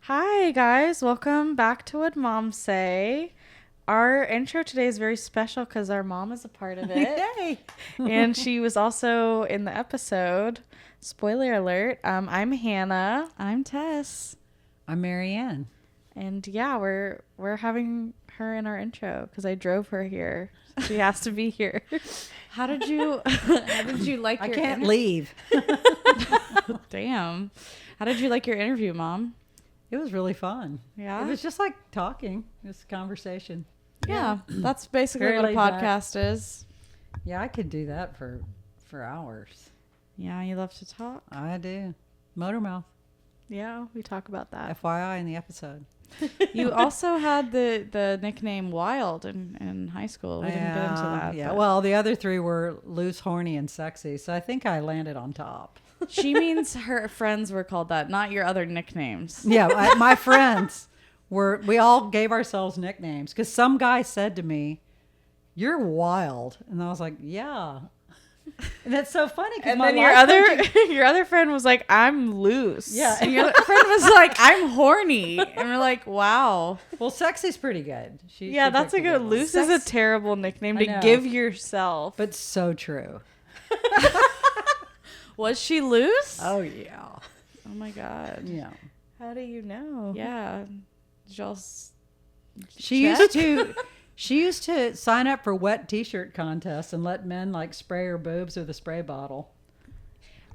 Hi, guys. Welcome back to What Moms Say. Our intro today is very special because our mom is a part of it. Yay! And she was also in the episode. Spoiler alert. I'm Hannah. I'm Tess. I'm Marianne. And yeah, we're having her in our intro because I drove her here. She has to be here. How did you like I your can't leave. Damn. How did you like your interview, Mom? It was really fun. Yeah? It was just like talking. It was a conversation. Yeah. That's basically Very what a laid back. podcast is. Yeah, I could do that for hours. Yeah, you love to talk. I do. Motor mouth. Yeah, we talk about that. FYI in the episode. You also had the nickname Wild in high school. We didn't get into that. Yeah, but well, the other three were loose, horny, and sexy. So I think I landed on top. she means her friends were called that, not your other nicknames. Yeah, my friends we all gave ourselves nicknames because some guy said to me, "You're wild," and I was like, "Yeah." And that's so funny because And then your other friend was like, "I'm loose." Yeah. And your other friend was like, "I'm horny." And we're like, "Wow." Well, sexy's pretty good. She That's a picked good. one. Loose is a terrible nickname I to know. give yourself. But so true. Was she loose? Oh yeah. Oh my god. Yeah. How do you know? Yeah. Did y'all She used to sign up for wet t-shirt contests and let men like spray her boobs with a spray bottle.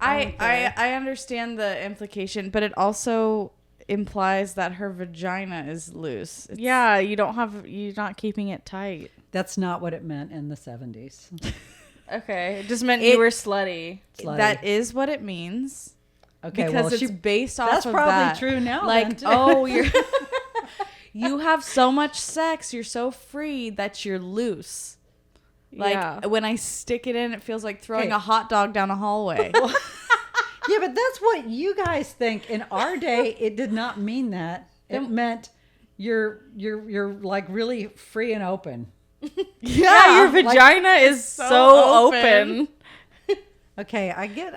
I understand the implication, but it also implies that her vagina is loose. You're not keeping it tight. That's not what it meant in the 70s. Okay, it just meant you were slutty. Slutty. That is what it means. Okay, Because well, it's based off that's of probably that. true now. Like, then, too. you're you have so much sex, you're so free that you're loose. Like when I stick it in, it feels like throwing Okay. a hot dog down a hallway. Yeah, but that's what you guys think. In our day, it did not mean that. It meant you're like really free and open. Yeah, your vagina is so open. Okay, I get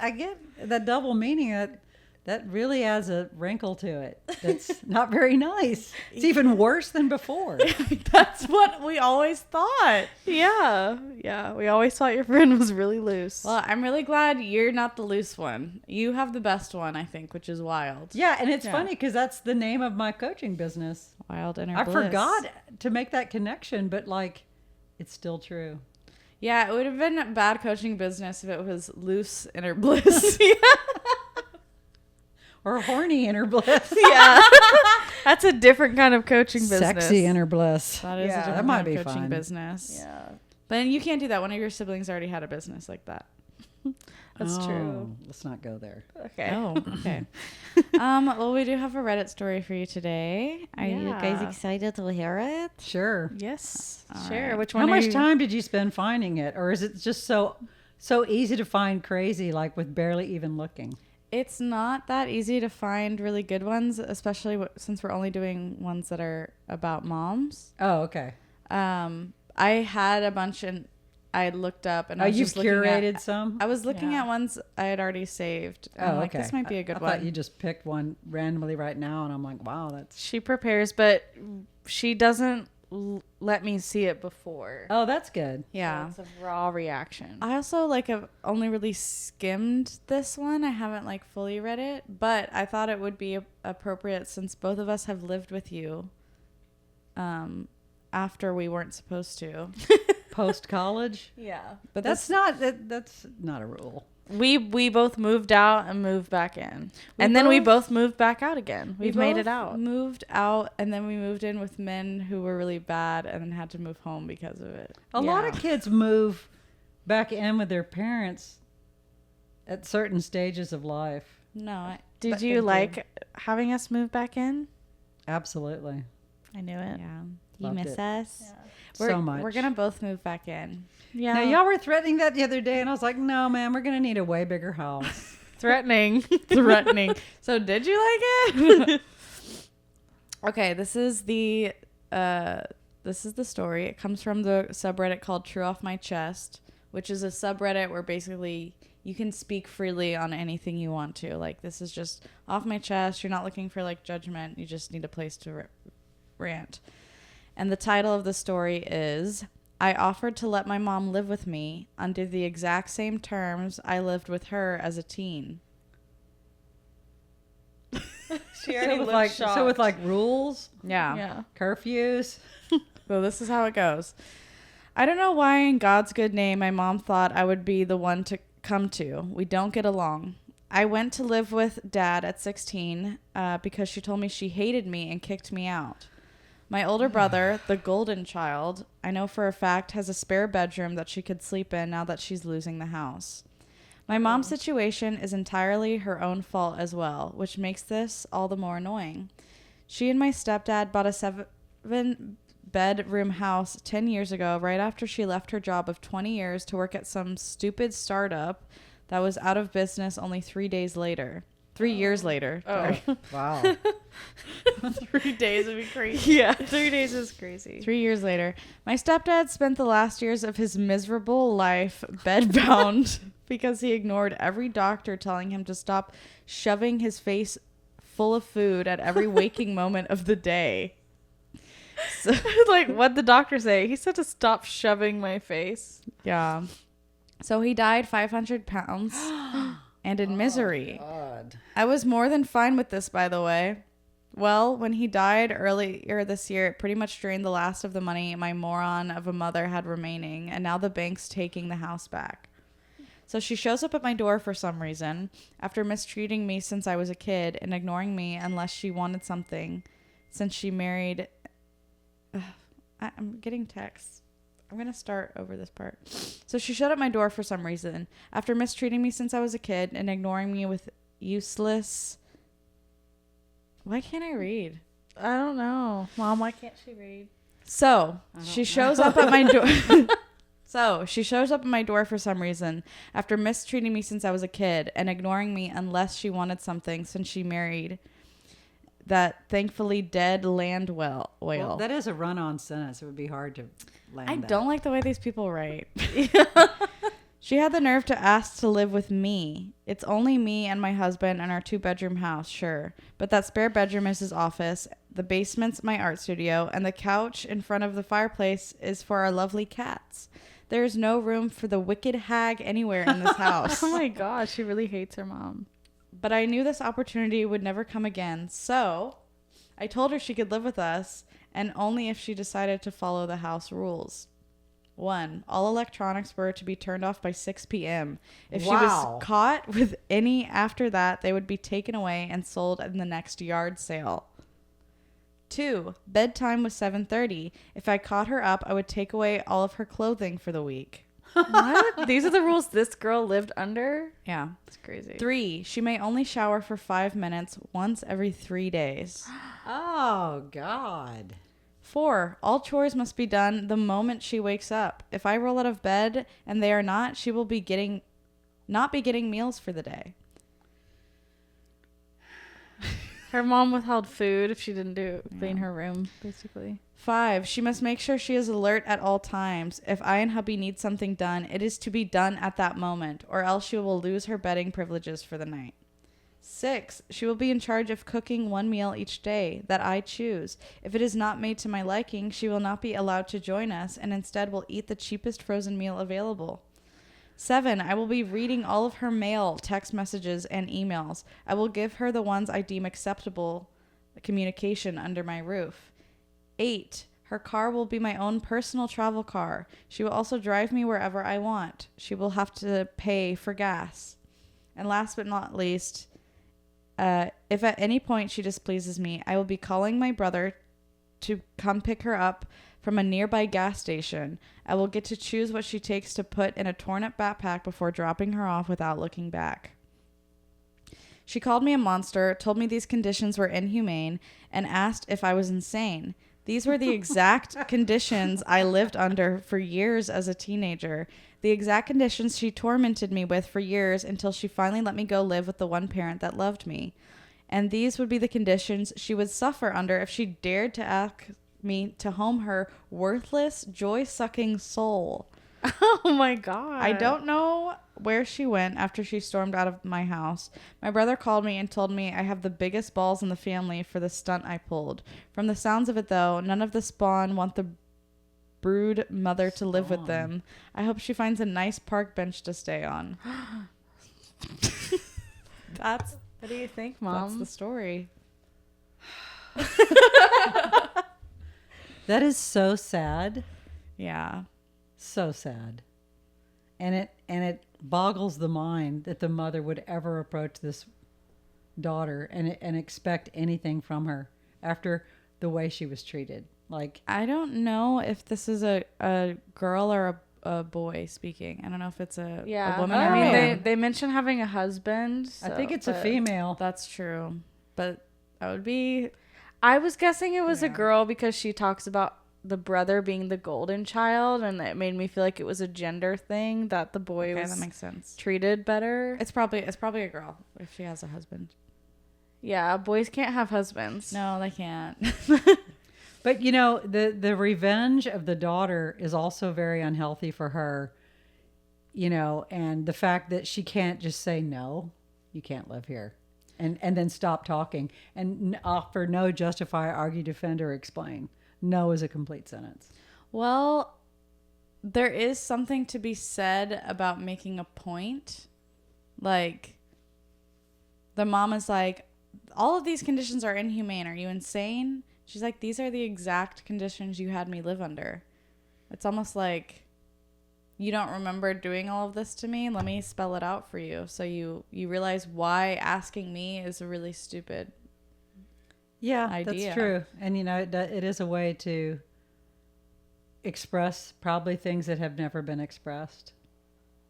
the double meaning. That really has a wrinkle to it. That's not very nice. It's even worse than before. That's what we always thought. Yeah. We always thought your friend was really loose. Well, I'm really glad you're not the loose one. You have the best one, I think, which is Wild. Yeah, and it's funny because that's the name of my coaching business. Wild Inner I Bliss. forgot to make that connection, but like, it's still true. Yeah, it would have been bad coaching business if it was Loose Inner Bliss. Or horny inner bliss. Yeah. That's a different kind of coaching business. Sexy inner bliss. That is a different that might kind be of coaching fun. business. Yeah. But you can't do that. One of your siblings already had a business like that. That's true. Let's not go there. Okay. Oh, okay. Well, we do have a Reddit story for you today. Are you guys excited to hear it? Sure. Yes. All Sure. right. Which one? How much time did you spend finding it, or is it just so easy to find crazy, like with barely even looking? It's not that easy to find really good ones, especially since we're only doing ones that are about moms. Oh, okay. I had a bunch and I looked up and I was you've just looking curated at, some. I was looking at ones I had already saved. And I'm like, this might be a good I one. thought you just picked one randomly right now, and I'm like, wow, that's. She prepares, but she doesn't let me see it before. Oh, that's good. Yeah. So it's a raw reaction. I also have only really skimmed this one. I haven't fully read it, but I thought it would be appropriate since both of us have lived with you after we weren't supposed to. Post college. Yeah. But That's not a rule. we both moved out and moved back in. Then we both moved back out again. We've made it out. Moved out and then we moved in with men who were really bad and then had to move home because of it. A lot of kids move back in with their parents at certain stages of life. No. Did you like having us move back in? Absolutely. I knew it. Yeah. You Loved miss it. us? Yeah. So much. We're going to both move back in. Yeah. Now, y'all were threatening that the other day, and I was like, no, man, we're going to need a way bigger house. Threatening. So did you like it? Okay, this is the story. It comes from the subreddit called True Off My Chest, which is a subreddit where basically you can speak freely on anything you want to. Like, this is just off my chest. You're not looking for like judgment. You just need a place to rant. And the title of the story is, I offered to let my mom live with me under the exact same terms I lived with her as a teen. She already looked like, shocked. so with like rules, Yeah. curfews. So this is how it goes. I don't know why in God's good name my mom thought I would be the one to come to. We don't get along. I went to live with Dad at 16 because she told me she hated me and kicked me out. My older brother, the golden child, I know for a fact has a spare bedroom that she could sleep in now that she's losing the house. My mom's situation is entirely her own fault as well, which makes this all the more annoying. She and my stepdad bought a 7-bedroom house 10 years ago, right after she left her job of 20 years to work at some stupid startup that was out of business only 3 days later. 3 years later. Sorry. Wow. 3 days would be crazy. Yeah, 3 days is crazy. 3 years later. My stepdad spent the last years of his miserable life bedbound because he ignored every doctor telling him to stop shoving his face full of food at every waking moment of the day. So, like, what'd the doctor say? He said to stop shoving my face. Yeah. So he died 500 pounds and in misery. God. I was more than fine with this, by the way. Well, when he died earlier this year, it pretty much drained the last of the money my moron of a mother had remaining, and now the bank's taking the house back. So she shows up at my door for some reason, after mistreating me since I was a kid and ignoring me unless she wanted something, since she married... I'm getting texts. I'm going to start over this part. So she shut up my door for some reason, after mistreating me since I was a kid and ignoring me with useless... Why can't I read? I don't know. Mom, why can't she read? So she shows up at my door. So she shows up at my door for some reason after mistreating me since I was a kid and ignoring me unless she wanted something since she married that thankfully dead land whale. Well, that is a run-on sentence. It would be hard to land I that. don't like the way these people write. She had the nerve to ask to live with me. It's only me and my husband and our 2-bedroom house, sure. But that spare bedroom is his office, the basement's my art studio, and the couch in front of the fireplace is for our lovely cats. There is no room for the wicked hag anywhere in this house. Oh my gosh, she really hates her mom. But I knew this opportunity would never come again, so I told her she could live with us, and only if she decided to follow the house rules. 1. All electronics were to be turned off by 6 p.m. If she was caught with any after that, they would be taken away and sold in the next yard sale. 2. Bedtime was 7:30. If I caught her up, I would take away all of her clothing for the week. What? These are the rules this girl lived under? Yeah. It's crazy. 3. She may only shower for 5 minutes once every 3 days. Oh, God. 4. All chores must be done the moment she wakes up. If I roll out of bed and they are not, she will not be getting meals for the day. Her mom withheld food if she didn't clean her room, basically. 5. She must make sure she is alert at all times. If I and hubby need something done, it is to be done at that moment, or else she will lose her bedding privileges for the night. 6. She will be in charge of cooking one meal each day that I choose. If it is not made to my liking, she will not be allowed to join us and instead will eat the cheapest frozen meal available. 7. I will be reading all of her mail, text messages, and emails. I will give her the ones I deem acceptable communication under my roof. 8. Her car will be my own personal travel car. She will also drive me wherever I want. She will have to pay for gas. And last but not least, if at any point she displeases me, I will be calling my brother to come pick her up from a nearby gas station. I will get to choose what she takes to put in a torn-up backpack before dropping her off without looking back. She called me a monster, told me these conditions were inhumane, and asked if I was insane. These were the exact conditions I lived under for years as a teenager. The exact conditions she tormented me with for years until she finally let me go live with the one parent that loved me. And these would be the conditions she would suffer under if she dared to ask me to home her worthless, joy-sucking soul. Oh my God. I don't know where she went after she stormed out of my house. My brother called me and told me I have the biggest balls in the family for the stunt I pulled. From the sounds of it, though, none of the spawn want the brood mother to live with them. I hope she finds a nice park bench to stay on. That's What do you think, Mom? That's the story. That is so sad. Yeah. So sad. And it boggles the mind that the mother would ever approach this daughter and expect anything from her after the way she was treated. Like, I don't know if this is a girl or a boy speaking. I don't know if it's a woman I or a mean, man. they mentioned having a husband. I think it's a but female. That's true. But that would be... I was guessing it was a girl because she talks about the brother being the golden child, and it made me feel like it was a gender thing that the boy was that makes sense. treated better. It's probably a girl if she has a husband. Yeah, boys can't have husbands. No, they can't. But you know, the revenge of the daughter is also very unhealthy for her. You know, and the fact that she can't just say no, you can't live here, and then stop talking and offer no justify, argue, defend, or explain. No is a complete sentence. Well, there is something to be said about making a point. Like, the mom is like, all of these conditions are inhumane. Are you insane? She's like, these are the exact conditions you had me live under. It's almost like, you don't remember doing all of this to me? Let me spell it out for you. So you realize why asking me is a really stupid idea. That's true. And you know, it is a way to express probably things that have never been expressed.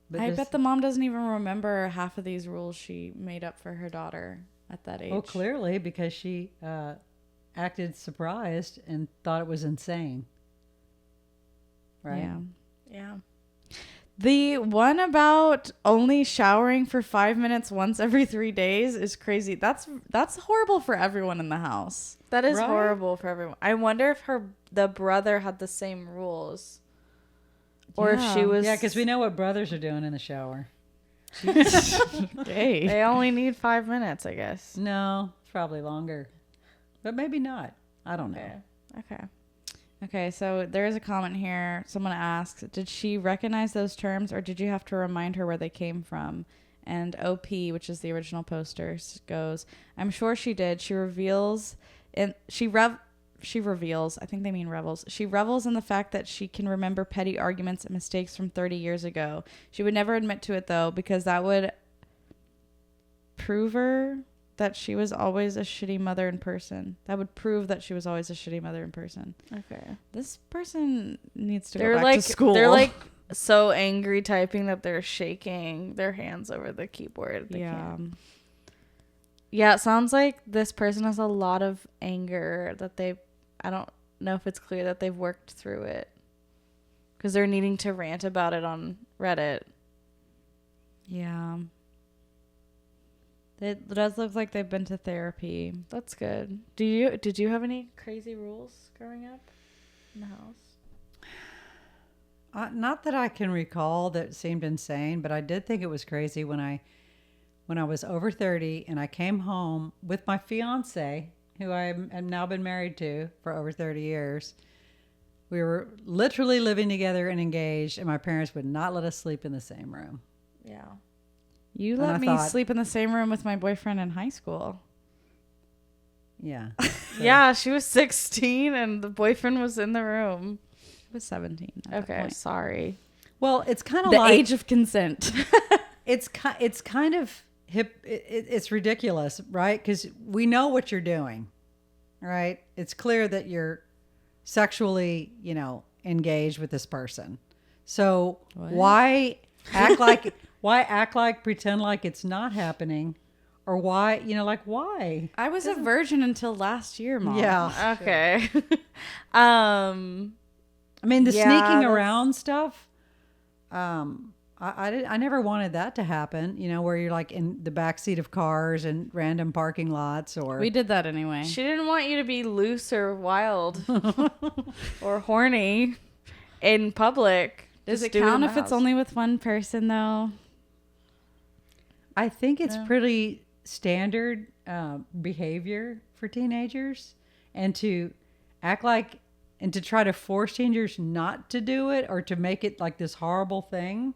But I bet the mom doesn't even remember half of these rules she made up for her daughter at that age. Oh, clearly, because she acted surprised and thought it was insane. Right? Yeah. Yeah. The one about only showering for 5 minutes once every 3 days is crazy. That's horrible for everyone in the house. That is Right? horrible for everyone. I wonder if the brother had the same rules. Or if she was... Yeah, because we know what brothers are doing in the shower. Hey. They only need 5 minutes, I guess. No, it's probably longer. But maybe not. I don't know. Okay. Okay, so there is a comment here. Someone asks, did she recognize those terms or did you have to remind her where they came from? And OP, which is the original poster, goes, I'm sure she did. She reveals, I think they mean revels. She revels in the fact that she can remember petty arguments and mistakes from 30 years ago. She would never admit to it, though, because that would prove her that she was always a shitty mother in person. That would prove that she was always a shitty mother in person. Okay. This person needs to go back to school. They're like so angry typing that they're shaking their hands over the keyboard. They can't. Yeah, it sounds like this person has a lot of anger that I don't know if it's clear that they've worked through it. Because they're needing to rant about it on Reddit. Yeah. It does look like they've been to therapy. That's good. Did you have any crazy rules growing up in the house? Not that I can recall that seemed insane, but I did think it was crazy when I was over 30 and I came home with my fiance, who I have now been married to for over 30 years. We were literally living together and engaged, and my parents would not let us sleep in the same room. Yeah. You And let I me thought- sleep in the same room with my boyfriend in high school. Yeah. Yeah, she was 16 and the boyfriend was in the room. I was 17 at that Okay, point. sorry. Well, it's kind of The like age of consent. it's kind of hip. It's ridiculous, right? Because we know what you're doing, right? It's clear that you're sexually, engaged with this person. So What? why act like pretend like it's not happening, or why, why? I was a virgin until last year, Mom. Yeah. Okay. I mean, the Yeah, sneaking that's- around stuff. I never wanted that to happen. Where you're like in the backseat of cars and random parking lots, or We did that anyway. She didn't want you to be loose or wild or horny in public. Does it do it in count the if it's house. only with one person though? I think it's pretty standard behavior for teenagers, and to act like and to try to force teenagers not to do it or to make it like this horrible thing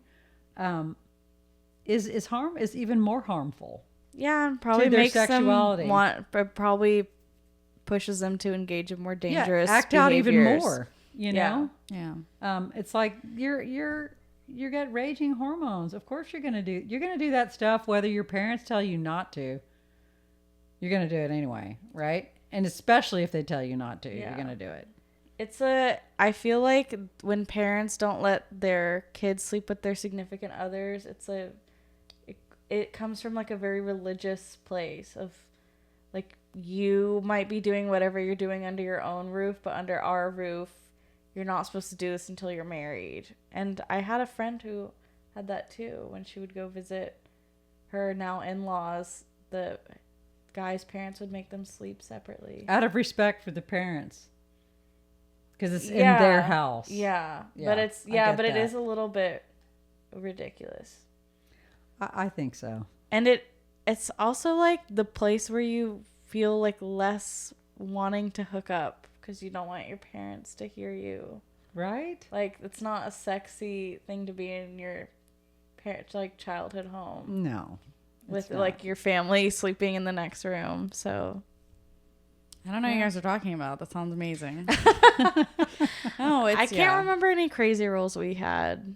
is even more harmful. Yeah, and probably their makes sexuality. them want, but probably pushes them to engage in more dangerous act out even behaviors. more. You know, Yeah. it's like you got raging hormones. Of course you're gonna do that stuff whether your parents tell you not to. You're gonna do it anyway, right? And especially if they tell you not to, you're gonna do it. I feel like when parents don't let their kids sleep with their significant others, it comes from like a very religious place of like, you might be doing whatever you're doing under your own roof, but under our roof, you're not supposed to do this until you're married. And I had a friend who had that too. When she would go visit her now in-laws, the guy's parents would make them sleep separately. Out of respect for the parents. Because it's in their house. Yeah. Yeah, But it is a little bit ridiculous. I think so. And it's also like the place where you feel like less wanting to hook up because you don't want your parents to hear you. Right? Like, it's not a sexy thing to be in your parents' like childhood home. No. With like your family sleeping in the next room. So I don't know what you guys are talking about. That sounds amazing. No, I can't remember any crazy rules we had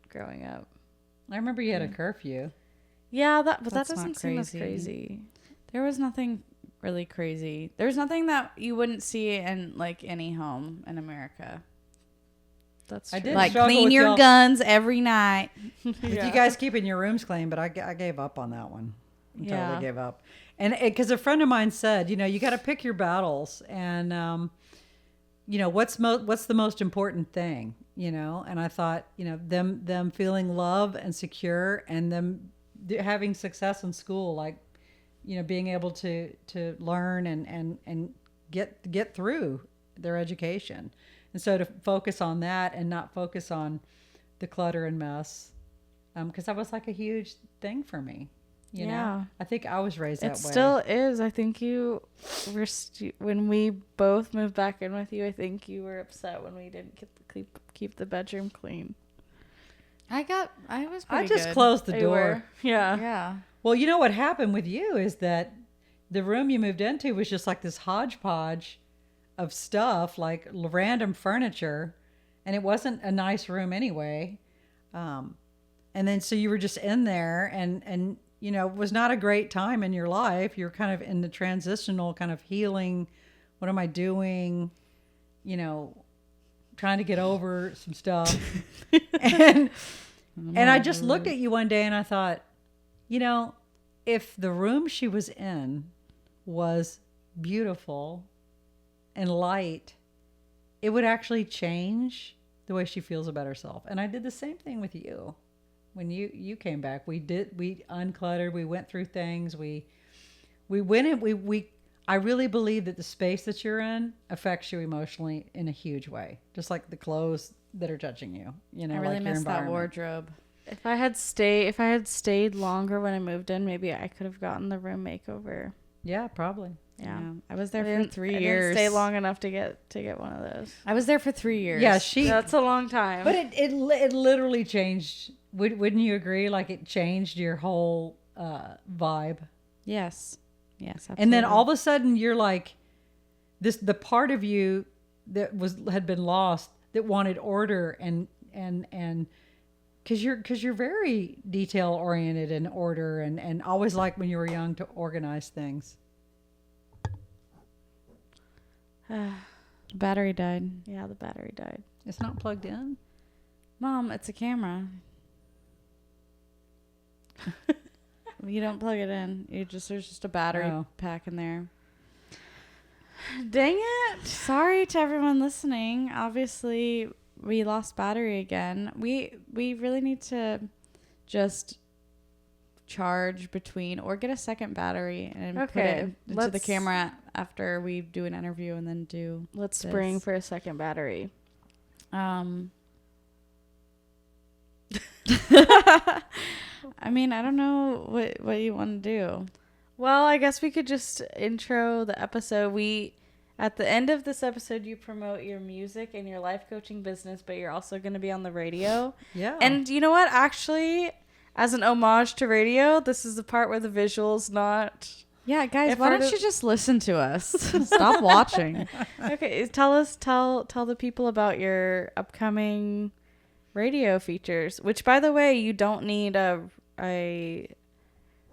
growing up. I remember you had a curfew. Yeah, that That's doesn't not seem as crazy. crazy. There was nothing really crazy. There was nothing that you wouldn't see in like any home in America. That's I true. did Like struggle clean with your y'all- guns every night. With you guys keeping your rooms clean, but I gave up on that one. I totally gave up. And because a friend of mine said, you got to pick your battles, and what's the most important thing, And I thought, them feeling love and secure, and them having success in school, like, being able to learn and get through their education. And so to focus on that and not focus on the clutter and mess, because that was like a huge thing for me. You know, I think I was raised that way. It still is. I think you were when we both moved back in with you. I think you were upset when we didn't keep the bedroom clean. I was pretty I just good. closed the You door. were. Yeah. Yeah. Well, you know what happened with you is that the room you moved into was just like this hodgepodge of stuff, like random furniture, and it wasn't a nice room anyway. And then so you were just in there, and it was not a great time in your life. You're kind of in the transitional kind of healing. What am I doing? Trying to get over some stuff. and I just looked at you one day and I thought, if the room she was in was beautiful and light, it would actually change the way she feels about herself. And I did the same thing with you. When you came back, we uncluttered, we went through things, we went in, I really believe that the space that you're in affects you emotionally in a huge way. Just like the clothes that are touching you, I really like your miss that environment. wardrobe. If I had stayed longer when I moved in, maybe I could have gotten the room makeover. Yeah, probably. Yeah. I was there I for 3 didn't years. stay long enough to get one of those. I was there for 3 years. Yeah, That's a long time. But it literally changed. Wouldn't you agree? Like it changed your whole vibe. Yes. Yes. Absolutely. And then all of a sudden you're like the part of you that had been lost that wanted order and because you're very detail oriented and order and always like when you were young to organize things. Battery died. Yeah, the battery died. It's not plugged in. Mom, it's a camera. You don't plug it in. There's just a battery pack in there. Dang it. Sorry to everyone listening. Obviously, we lost battery again. We really need to just charge between or get a second battery and put it into the camera after we do an interview and then do Let's this. spring for a second battery. I mean, I don't know what you want to do. Well, I guess we could just intro the episode. At the end of this episode, you promote your music and your life coaching business, but you're also going to be on the radio. Yeah. And you know what? Actually, as an homage to radio, this is the part where the visual's not. Yeah, guys, why don't you just listen to us? Stop watching. Okay, tell the people about your upcoming radio features, which, by the way, you don't need a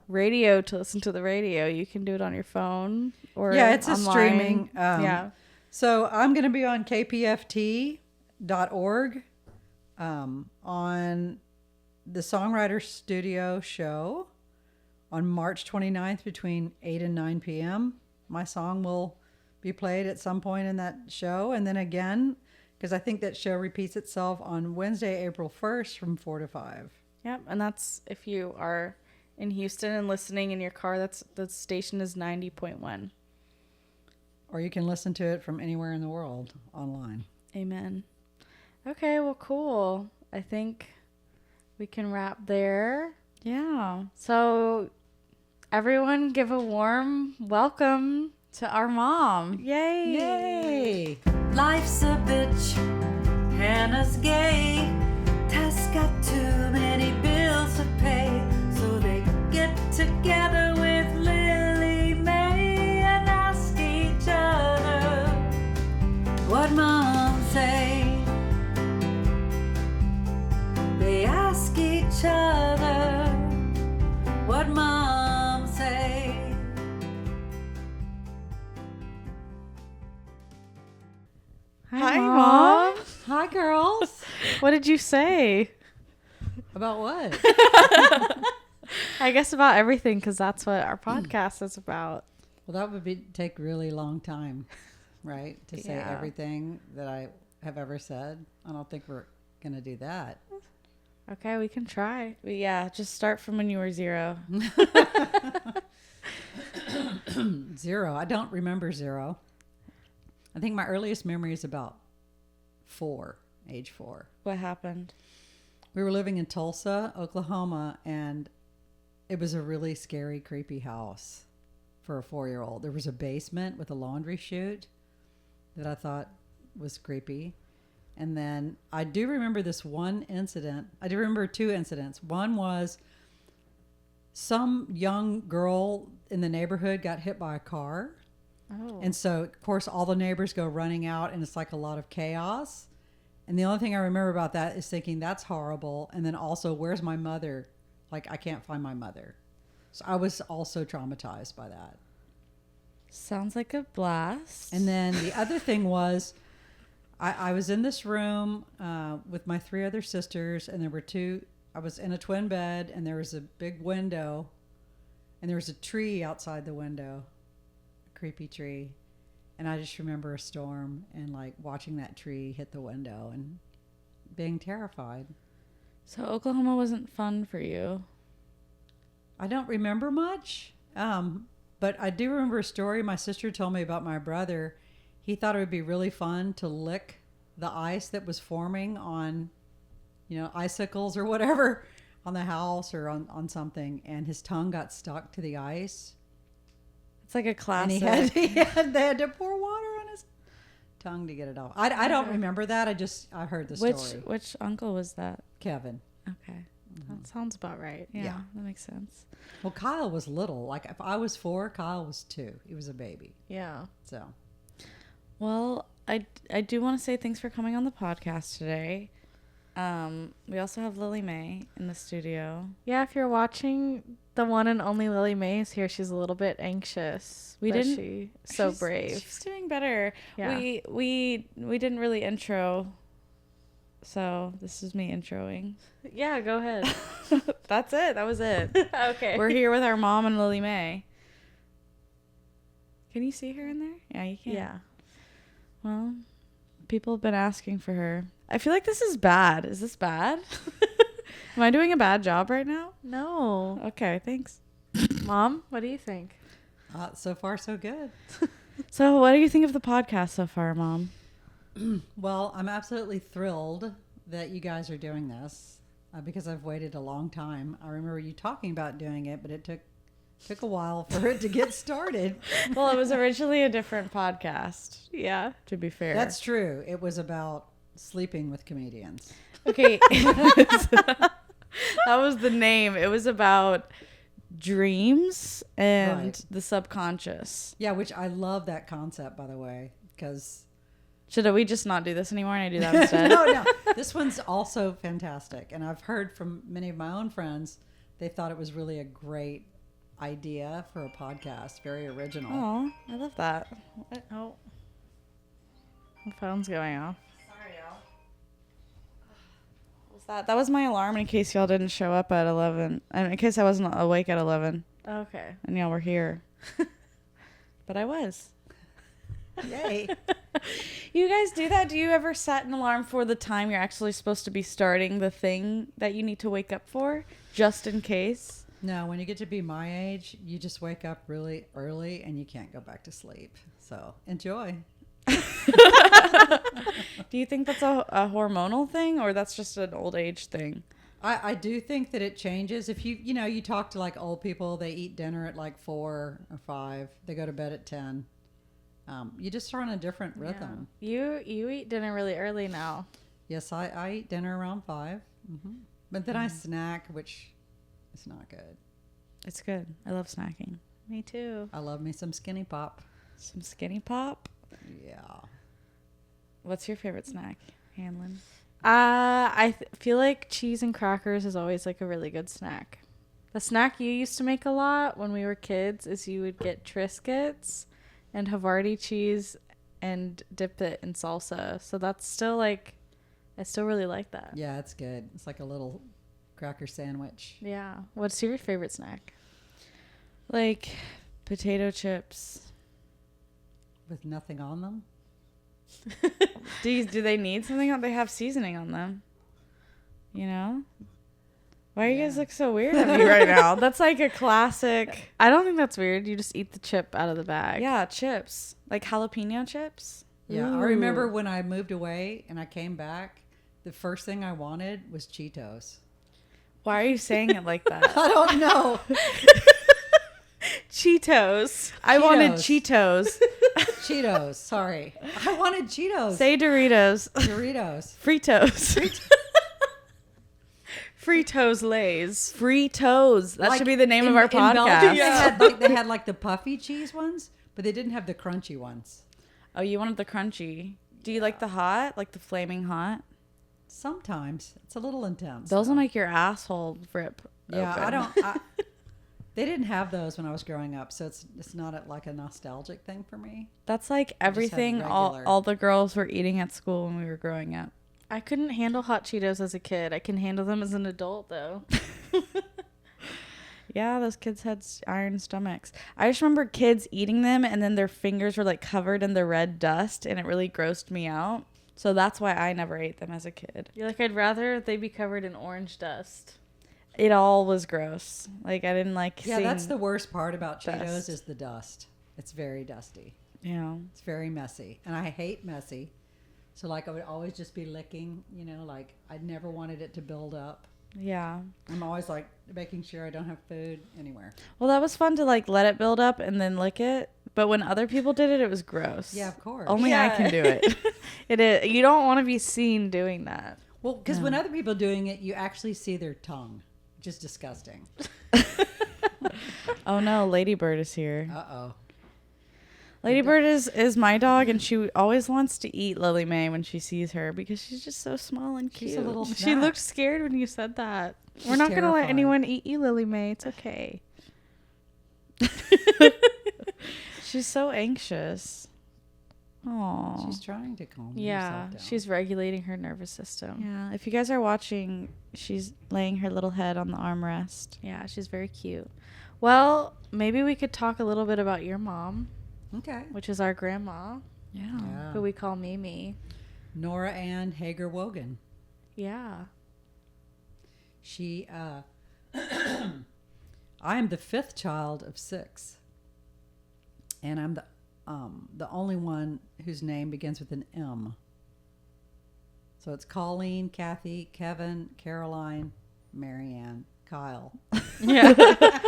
radio to listen to the radio. You can do it on your phone or it's online. a streaming. Yeah. So I'm going to be on kpft.org on the Songwriter Studio show on March 29th between 8 and 9 p.m. My song will be played at some point in that show. And then again, because I think that show repeats itself on Wednesday, April 1st from 4 to 5. Yep. And that's if you are in Houston and listening in your car, the station is 90.1. Or you can listen to it from anywhere in the world online. Amen. Okay, well, cool. I think we can wrap there. Yeah. So everyone give a warm welcome to our mom. Yay. Yay. Life's a bitch, Hannah's gay. Tess got too many bills to pay, so they get together with Lily May and ask each other what mom say. They ask each other what mom say. Hi, Mom. Hi, girls. What did you say? About what? I guess about everything, because that's what our podcast is about. Well, that would take really long time, right? To say Yeah. everything that I have ever said. I don't think we're going to do that. Okay, we can try. But yeah, just start from when you were 0. 0. I don't remember 0. I think my earliest memory is about 4, age 4. What happened? We were living in Tulsa, Oklahoma, and it was a really scary, creepy house for a 4-year-old. There was a basement with a laundry chute that I thought was creepy. And then I do remember this one incident. I do remember 2 incidents. One was some young girl in the neighborhood got hit by a car. Oh. And so, of course, all the neighbors go running out, and it's like a lot of chaos. And the only thing I remember about that is thinking, that's horrible. And then also, where's my mother? Like, I can't find my mother. So I was also traumatized by that. Sounds like a blast. And then the other thing was, I was in this room with my 3 other sisters, and there were 2. I was in a twin bed, and there was a big window, and there was a tree outside the window, a creepy tree. And I just remember a storm and like watching that tree hit the window and being terrified. So Oklahoma wasn't fun for you. I don't remember much, but I do remember a story my sister told me about my brother. He thought it would be really fun to lick the ice that was forming on, icicles or whatever on the house or on something. And his tongue got stuck to the ice. It's like a classic. And they had to pour water on his tongue to get it off. I don't remember that. I heard the story. Which uncle was that? Kevin. Okay. That sounds about right. Yeah, that makes sense. Well, Kyle was little. Like if I was 4, Kyle was 2. He was a baby. Yeah. So. Well, I do want to say thanks for coming on the podcast today. We also have Lily May in the studio. Yeah, if you're watching, the one and only Lily May is here. She's a little bit anxious. She's so brave. She's doing better. Yeah. We didn't really intro, so this is me introing. Yeah, go ahead. That's it. That was it. Okay. We're here with our mom and Lily May. Can you see her in there? Yeah, you can. Yeah. Well, people have been asking for her. I feel like this is bad. Is this bad? Am I doing a bad job right now? No. Okay, thanks. Mom, what do you think? So far, so good. So what do you think of the podcast so far, Mom? Well, I'm absolutely thrilled that you guys are doing this. because I've waited a long time. I remember you talking about doing it, but it took a while for it to get started. Well, it was originally a different podcast. Yeah. To be fair, That's true. It was about sleeping with comedians. okay. That was the name. It was about dreams and Right. the subconscious. Yeah, which I love that concept, by the way, because Should we just not do this anymore and I do that instead? no, this one's also fantastic, and I've heard from many of my own friends they thought it was really a great idea for a podcast, very original. Oh, I love that. Oh. The phone's going off. Sorry, y'all. What was that? That was my alarm in case y'all didn't show up at 11. In case I wasn't awake at 11 Okay. and y'all were here. But I was. Yay. You guys do that? Do you ever set an alarm for the time you're actually supposed to be starting the thing that you need to wake up for, just in case? No, when you get to be my age, you just wake up really early and you can't go back to sleep. So enjoy. Do you think that's a hormonal thing, or that's just an old age thing? I do think that it changes. If you talk to like old people, they eat dinner at like 4 or 5. They go to bed at 10. You just are on a different rhythm. Yeah. You eat dinner really early now. Yes, I eat dinner around 5. Mm-hmm. But then I snack, which is not good. It's good. I love snacking. Me too. I love me some Skinny Pop. Some Skinny Pop. Yeah. What's your favorite snack, Hanlon? Feel like cheese and crackers is always like a really good snack. The snack you used to make a lot when we were kids is you would get Triscuits and Havarti cheese and dip it in salsa. So that's still like, I still really like that. Yeah, it's good. It's like a little cracker sandwich. Yeah. What's your favorite snack? Like potato chips. With nothing on them? Do they need something on? They have seasoning on them. You know? Why you guys look so weird at me right now? That's like a classic. I don't think that's weird. You just eat the chip out of the bag. Yeah, chips. Like jalapeno chips. Yeah, Ooh. I remember when I moved away and I came back, the first thing I wanted was Cheetos. Why are you saying it like that? I don't know. Cheetos. I wanted Cheetos. Cheetos, sorry. I wanted Cheetos. Say Doritos. Doritos. Fritos. Fritos Lays. Fritos. That Like should be the name of in- our in Belgium, podcast. they had like the puffy cheese ones, but they didn't have the crunchy ones. Oh, you wanted the crunchy. Do you like the hot? Like the flaming hot? Sometimes it's a little intense. Those will make your asshole rip. Yeah, open. I don't. They didn't have those when I was growing up, so it's not like a nostalgic thing for me. That's like everything regular. all the girls were eating at school when we were growing up. I couldn't handle hot Cheetos as a kid. I can handle them as an adult, though. Yeah, those kids had iron stomachs. I just remember kids eating them and then their fingers were like covered in the red dust and it really grossed me out. So that's why I never ate them as a kid. You're like, I'd rather they be covered in orange dust. It all was gross. Like I didn't like Yeah, seeing, that's the worst part about Cheetos dust. is the dust. It's very dusty. Yeah. It's very messy, and I hate messy. So like I would always just be licking, like I never wanted it to build up. Yeah. I'm always like making sure I don't have food anywhere. Well, that was fun to like let it build up and then lick it. But when other people did it, it was gross. Yeah, of course. Only I can do it. It is. You don't want to be seen doing that. Well, because when other people are doing it, you actually see their tongue, which is disgusting. Oh no, Ladybird is here. Uh-oh. Ladybird is my dog, and she always wants to eat Lily Mae when she sees her because she's just so small and cute. She's a little She snack. looked scared when you said that. We're not going to let terrified. anyone eat you, Lily Mae. It's okay. She's so anxious. Aww. She's trying to calm Yeah, herself down. she's regulating her nervous system. Yeah. If you guys are watching, she's laying her little head on the armrest. Yeah, she's very cute. Well, maybe we could talk a little bit about your mom, Okay. which is our grandma, Yeah. who we call Mimi. Nora Ann Hager Wogan. Yeah. She, I am the 5th child of 6. And I'm the only one whose name begins with an M. So it's Colleen, Kathy, Kevin, Caroline, Marianne Kyle. Yeah.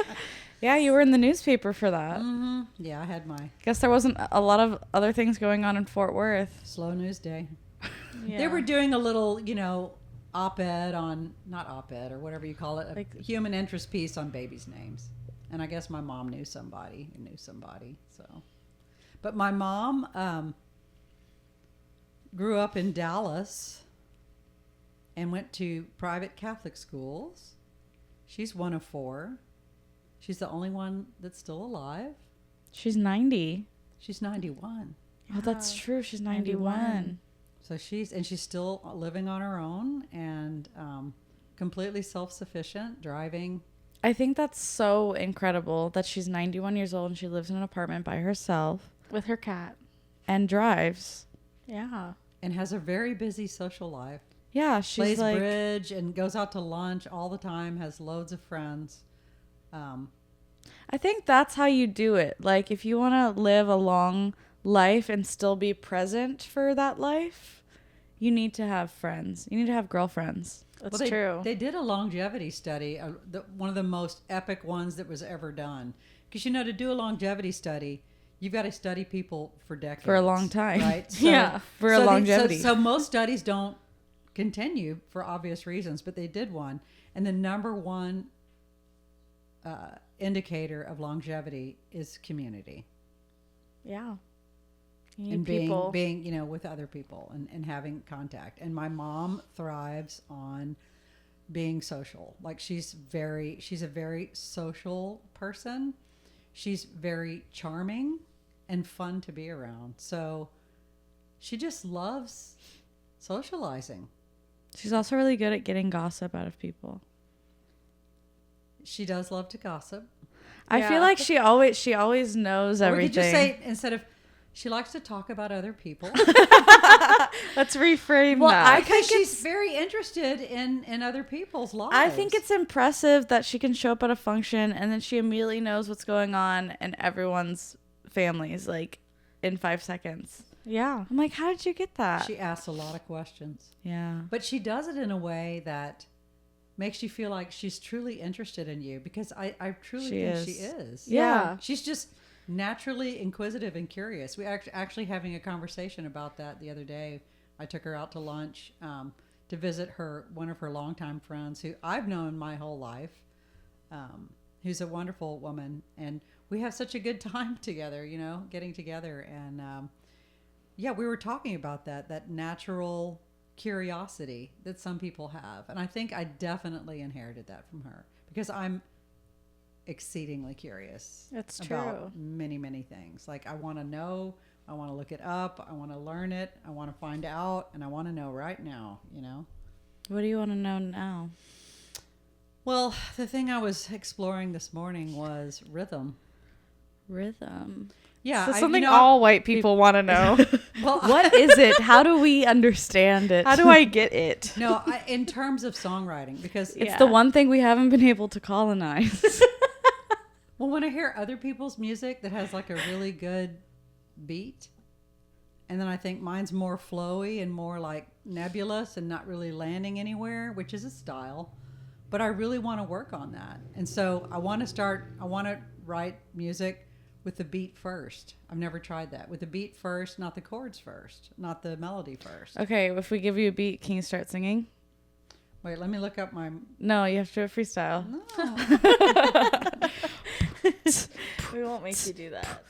Yeah, you were in the newspaper for that. Mm-hmm. Yeah, I had my Guess there wasn't a lot of other things going on in Fort Worth. slow news day. Yeah. They were doing a little, op-ed on, not op-ed or whatever you call it, a Like- human interest piece on babies' names. And I guess my mom knew somebody who knew somebody. So, but my mom grew up in Dallas and went to private Catholic schools. She's one of 4. She's the only one that's still alive. She's 90. She's 91. Oh, that's true. She's 91. So she's still living on her own and completely self-sufficient, driving. I think that's so incredible that she's 91 years old and she lives in an apartment by herself with her cat. and drives. Yeah. And has a very busy social life. Yeah, she's Plays like bridge and goes out to lunch all the time, has loads of friends. I think that's how you do it. Like if you want to live a long life and still be present for that life, you need to have friends. You need to have girlfriends. That's Well, true. They did a longevity study, one of the most epic ones that was ever done. Because, to do a longevity study, you've got to study people for decades. For a long time. Right? Yeah, for a longevity. So most studies don't continue for obvious reasons, but they did one. And the number one indicator of longevity is community. Yeah. You And need people. being with other people and having contact. And my mom thrives on being social. Like she's a very social person. She's very charming and fun to be around. So she just loves socializing. She's also really good at getting gossip out of people. She does love to gossip. I Yeah. feel like she always knows Or we everything. could just say, instead of, she likes to talk about other people. Let's reframe Well, that. Because she's very interested in other people's lives. I think it's impressive that she can show up at a function and then she immediately knows what's going on in everyone's families, like in 5 seconds. Yeah. I'm like, how did you get that? She asks a lot of questions. Yeah. But she does it in a way that makes you feel like she's truly interested in you, because I truly She think is. she is. Yeah. She's just naturally inquisitive and curious. We actually having a conversation about that the other day. I took her out to lunch to visit one of her longtime friends who I've known my whole life, who's a wonderful woman. And we have such a good time together, getting together. And we were talking about that natural curiosity that some people have. And I think I definitely inherited that from her, because I'm exceedingly curious. That's about true. many, many things. Like I want to know, I want to look it up, I want to learn it, I want to find out, and I want to know right now, What do you want to know now? Well, the thing I was exploring this morning was rhythm. Rhythm. Yeah, So something all white people want to know. well, What is it? How do we understand it? How do I get it? no, in terms of songwriting, because It's Yeah. the one thing we haven't been able to colonize. well, when I hear other people's music that has like a really good beat, and then I think mine's more flowy and more like nebulous and not really landing anywhere, which is a style, but I really want to work on that. And so I want to write music with the beat first. I've never tried that. With the beat first, not the chords first, not the melody first. Okay, if we give you a beat, can you start singing? Wait, let me look up my... No, you have to do it freestyle. No. We won't make you do that.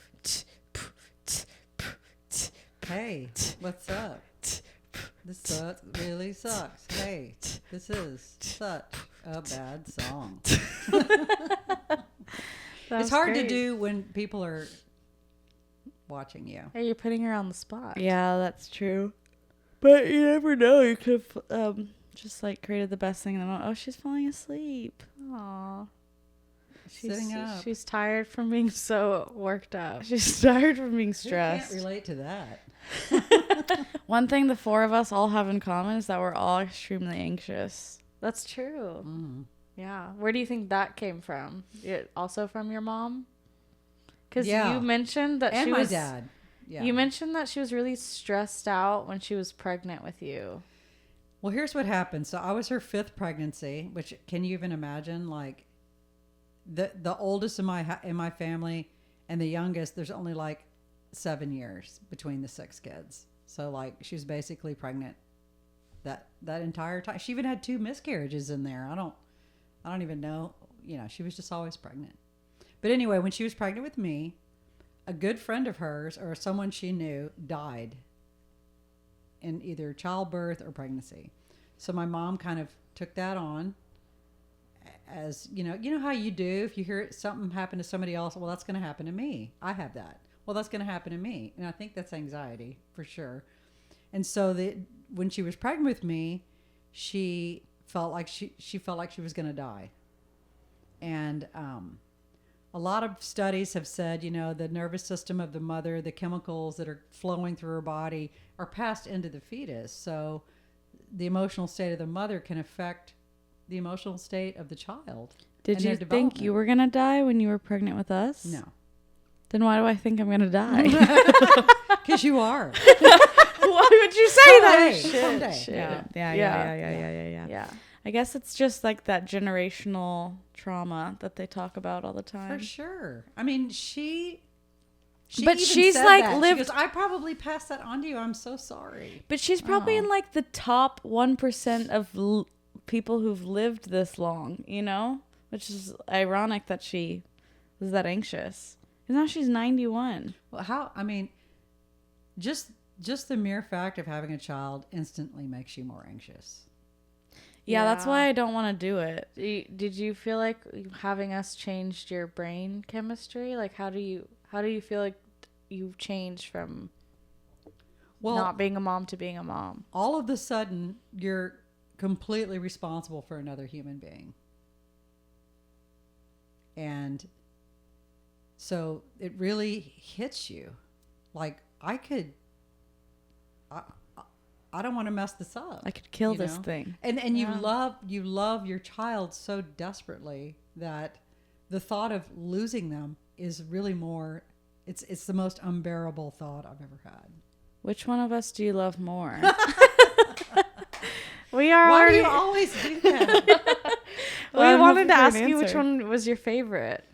Hey, what's up? This really sucks. Hey, this is such a bad song. It's hard to do when people are watching you. Hey, you're putting her on the spot. Yeah, that's true. But you never know. You could have just like created the best thing in the moment. Oh, she's falling asleep. Aw. Sitting up. She's tired from being so worked up. She's tired from being Who stressed. can't relate to that? One thing the 4 of us all have in common is that we're all extremely anxious. That's true. Mm. Yeah. Where do you think that came from? Also from your mom? Because Yeah. you mentioned that And she my was. dad. Yeah. You mentioned that she was really stressed out when she was pregnant with you. Well, here's what happened. So I was her 5th pregnancy, which can you even imagine? Like the oldest in my family and the youngest, there's only like 7 years between the 6 kids. So like she was basically pregnant that entire time. She even had 2 miscarriages in there. I don't even know. You know, she was just always pregnant. But anyway, when she was pregnant with me, a good friend of hers or someone she knew died in either childbirth or pregnancy. So my mom kind of took that on as, you know how you do if you hear something happen to somebody else, well, that's going to happen to me. I have that. Well, that's going to happen to me. And I think that's anxiety for sure. And so when she was pregnant with me, she felt like she felt like she was going to die. And a lot of studies have said, the nervous system of the mother, the chemicals that are flowing through her body are passed into the fetus. So the emotional state of the mother can affect the emotional state of the child. Did you think you were going to die when you were pregnant with us? No. Then why do I think I'm going to die? Because you are. Why would you say that? Someday. Shit. Yeah. I guess it's just like that generational trauma that they talk about all the time. For sure. I mean, she's she's like that. lived. She goes, I probably passed that on to you. I'm so sorry. But she's probably in like the top 1% of people who've lived this long, which is ironic that she was that anxious. Because now she's 91. Well, just the mere fact of having a child instantly makes you more anxious. Yeah, that's why I don't want to do it. Did you feel like having us changed your brain chemistry? Like, how do you feel like you've changed from not being a mom to being a mom? All of a sudden, you're completely responsible for another human being. And so it really hits you. Like, I don't want to mess this up. I could kill this thing. And you love your child so desperately that the thought of losing them is really more, it's the most unbearable thought I've ever had. Which one of us do you love more? Why do you always do that? We wanted to ask you which one was your favorite.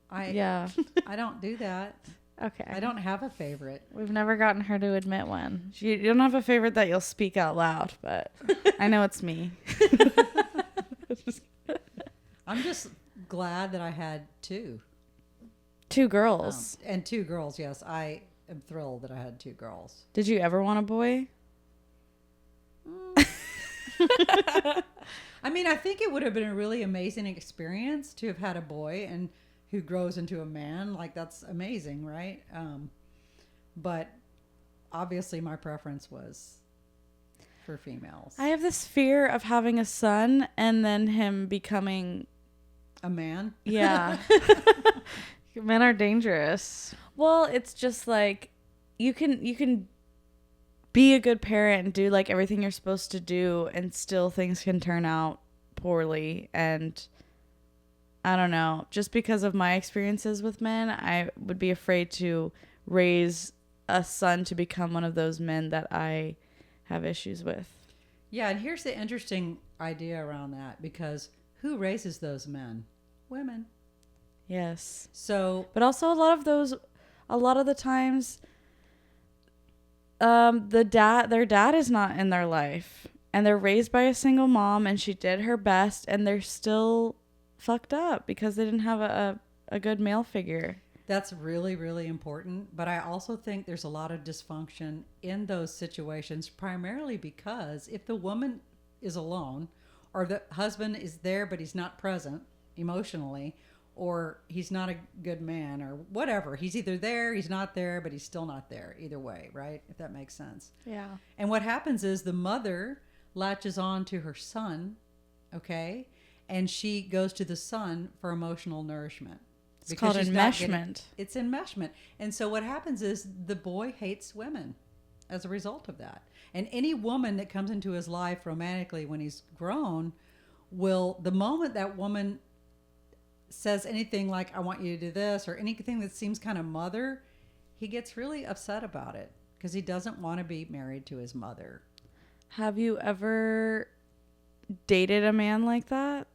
I don't do that. Okay. I don't have a favorite. We've never gotten her to admit one. You don't have a favorite that you'll speak out loud, but I know it's me. I'm just glad that I had 2. 2 girls. And 2 girls, yes. I am thrilled that I had 2 girls. Did you ever want a boy? I mean, I think it would have been a really amazing experience to have had a boy and who grows into a man. Like, that's amazing, right? But obviously my preference was for females. I have this fear of having a son and then him becoming a man. Yeah. Men are dangerous. Well, it's just like you can be a good parent and do like everything you're supposed to do, and still things can turn out poorly. And I don't know, just because of my experiences with men, I would be afraid to raise a son to become one of those men that I have issues with. Yeah, and here's the interesting idea around that, because who raises those men? Women. Yes. So, but also a lot of the times, their dad is not in their life, and they're raised by a single mom, and she did her best, and they're still fucked up because they didn't have a good male figure. That's really, really important. But I also think there's a lot of dysfunction in those situations, primarily because if the woman is alone, or the husband is there but he's not present emotionally, or he's not a good man, or whatever, he's either there, he's not there, but he's still not there either way, right? If that makes sense. Yeah. And what happens is the mother latches on to her son, okay? And she goes to the son for emotional nourishment. It's called enmeshment. It's enmeshment. And so what happens is the boy hates women as a result of that. And any woman that comes into his life romantically when he's grown will, the moment that woman says anything like, I want you to do this, or anything that seems kind of mother, he gets really upset about it because he doesn't want to be married to his mother. Have you ever dated a man like that?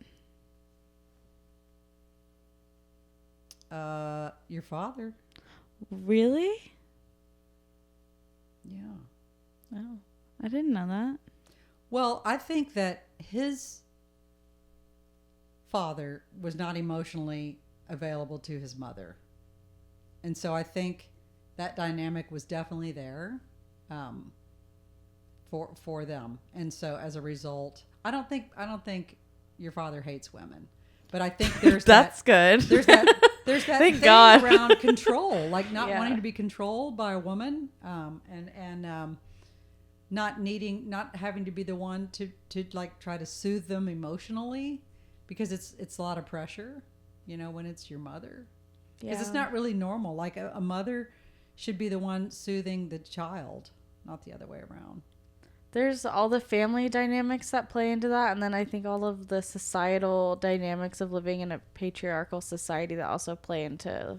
Your father. Really? Yeah. Oh, I didn't know that. Well, I think that his father was not emotionally available to his mother. And so I think that dynamic was definitely there for them. And so as a result, I don't think your father hates women. But I think there's That's good. There's that Thank thing God. around control, like not Yeah. wanting to be controlled by a woman, and not having to be the one to like try to soothe them emotionally, because it's a lot of pressure, when it's your mother. Because it's not really normal. Like a mother should be the one soothing the child, not the other way around. There's all the family dynamics that play into that, and then I think all of the societal dynamics of living in a patriarchal society that also play into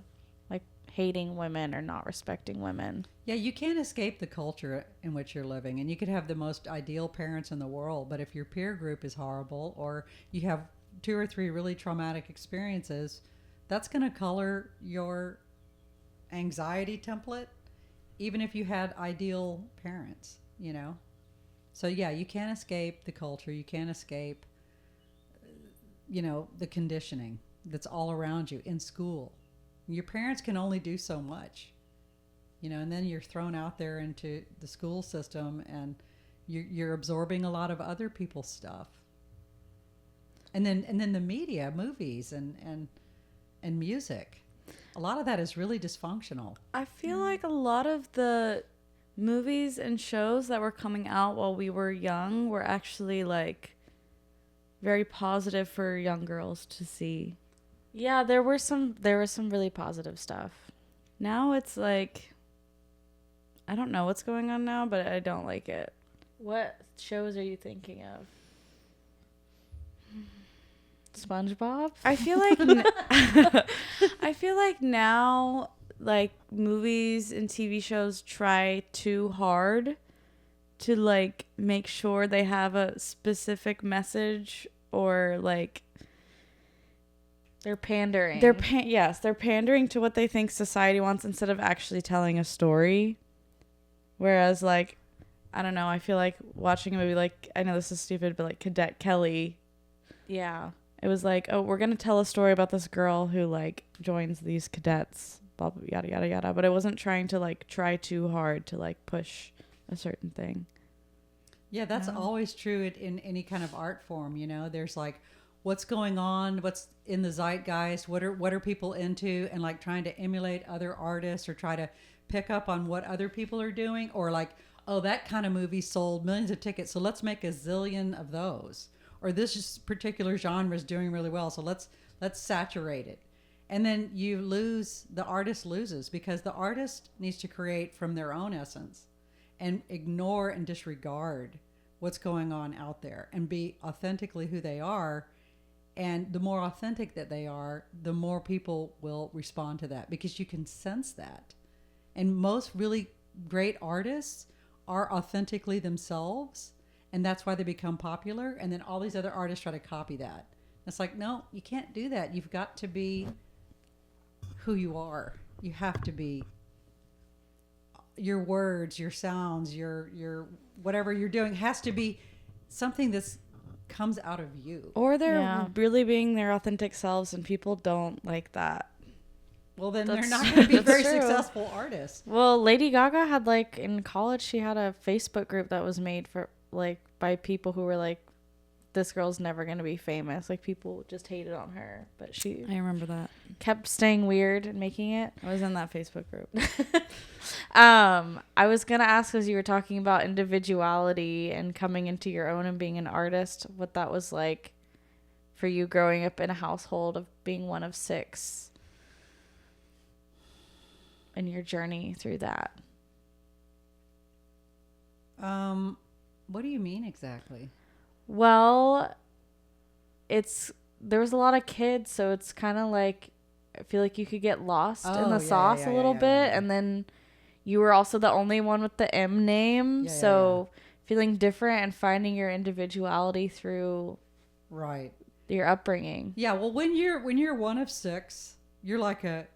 like hating women or not respecting women. Yeah, you can't escape the culture in which you're living, and you could have the most ideal parents in the world, but if your peer group is horrible or you have 2 or 3 really traumatic experiences, that's going to color your anxiety template, even if you had ideal parents, So yeah, you can't escape the culture. You can't escape, the conditioning that's all around you in school. Your parents can only do so much, and then you're thrown out there into the school system, and you're absorbing a lot of other people's stuff. And then the media, movies, and music, a lot of that is really dysfunctional. I feel like a lot of the movies and shows that were coming out while we were young were actually like very positive for young girls to see. Yeah, there was some really positive stuff. Now it's like, I don't know what's going on now, but I don't like it. What shows are you thinking of? SpongeBob? I feel like I feel like now, like, movies and TV shows try too hard to like make sure they have a specific message, or like They're pandering. They're pandering to what they think society wants instead of actually telling a story. Whereas, like, I don't know, I feel like watching a movie like, I know this is stupid, but like Cadet Kelly. Yeah. It was like, oh, we're going to tell a story about this girl who like joins these cadets, blah, blah, yada, yada, yada. But it wasn't trying to like try too hard to like push a certain thing. Yeah, that's always true in any kind of art form. There's like, what's going on, what's in the zeitgeist, what are people into, and like trying to emulate other artists or try to pick up on what other people are doing, or like, oh, that kind of movie sold millions of tickets, so let's make a zillion of those. Or this particular genre is doing really well, so let's saturate it. And then the artist loses, because the artist needs to create from their own essence and ignore and disregard what's going on out there and be authentically who they are. And the more authentic that they are, the more people will respond to that, because you can sense that. And most really great artists are authentically themselves, and that's why they become popular. And then all these other artists try to copy that. It's like, no, you can't do that. You've got to be who you are. You have to be your words, your sounds, your whatever you're doing has to be something that's comes out of you. Or they're really being their authentic selves, and people don't like that. Well, then they're not going to be very true. successful artists. Well, Lady Gaga had like in college, she had a Facebook group that was made for like by people who were like, this girl's never going to be famous. Like, people just hated on her, but she I remember that. kept staying weird and making it. I was in that Facebook group. I was going to ask, as you were talking about individuality and coming into your own and being an artist, what that was like for you growing up in a household of being one of 6 and your journey through that. What do you mean exactly? Well, there was a lot of kids, so it's kind of like, I feel like you could get lost in the sauce a little bit. And then you were also the only one with the M name. I feeling different and finding your individuality through Right. your upbringing. Yeah. Well, when you're one of six, you're like a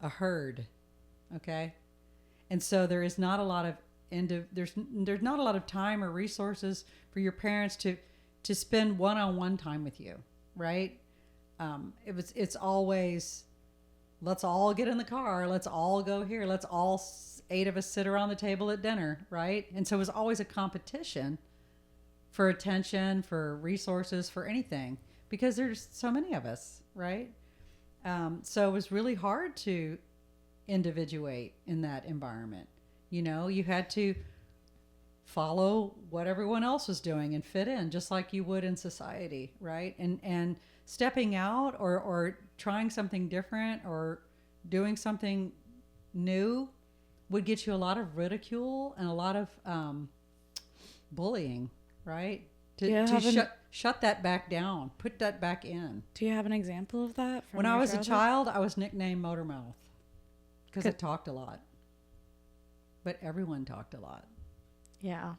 herd. Okay. And so there is not a lot of there's not a lot of time or resources for your parents to spend one-on-one time with you, right? It's always, let's all get in the car, let's all go here, let's all 8 of us sit around the table at dinner, right? And so it was always a competition for attention, for resources, for anything, because there's so many of us, right? So it was really hard to individuate in that environment. You know, you had to follow what everyone else was doing and fit in just like you would in society, right? And stepping out or trying something different or doing something new would get you a lot of ridicule and a lot of bullying, right? Shut that back down, put that back in. Do you have an example of that? When I was a child, I was nicknamed Motor Mouth because I talked a lot. But everyone talked a lot. Yeah.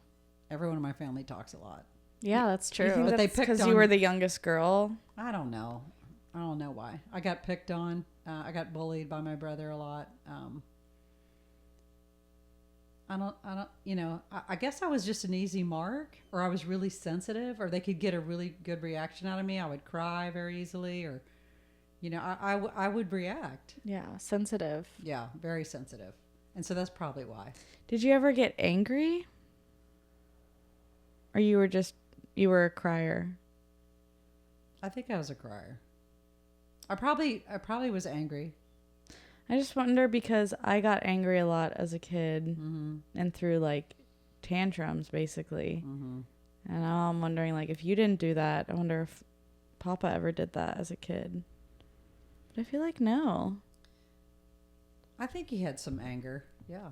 Everyone in my family talks a lot. Yeah, that's true. You think But they that's picked because on- you were the youngest girl? I don't know. I don't know why. I got picked on. I got bullied by my brother a lot. I don't, you know, I guess I was just an easy mark, or I was really sensitive, or they could get a really good reaction out of me. I would cry very easily, or, you know, I would react. Yeah, sensitive. Yeah, very sensitive. And so that's probably why. Did you ever get angry? Or you were a crier? I think I was a crier. I probably was angry. I just wonder because I got angry a lot as a kid Mm-hmm. and threw like tantrums basically. Mm-hmm. And now I'm wondering like if you didn't do that, I wonder if Papa ever did that as a kid. But I feel like no. I think he had some anger. Yeah.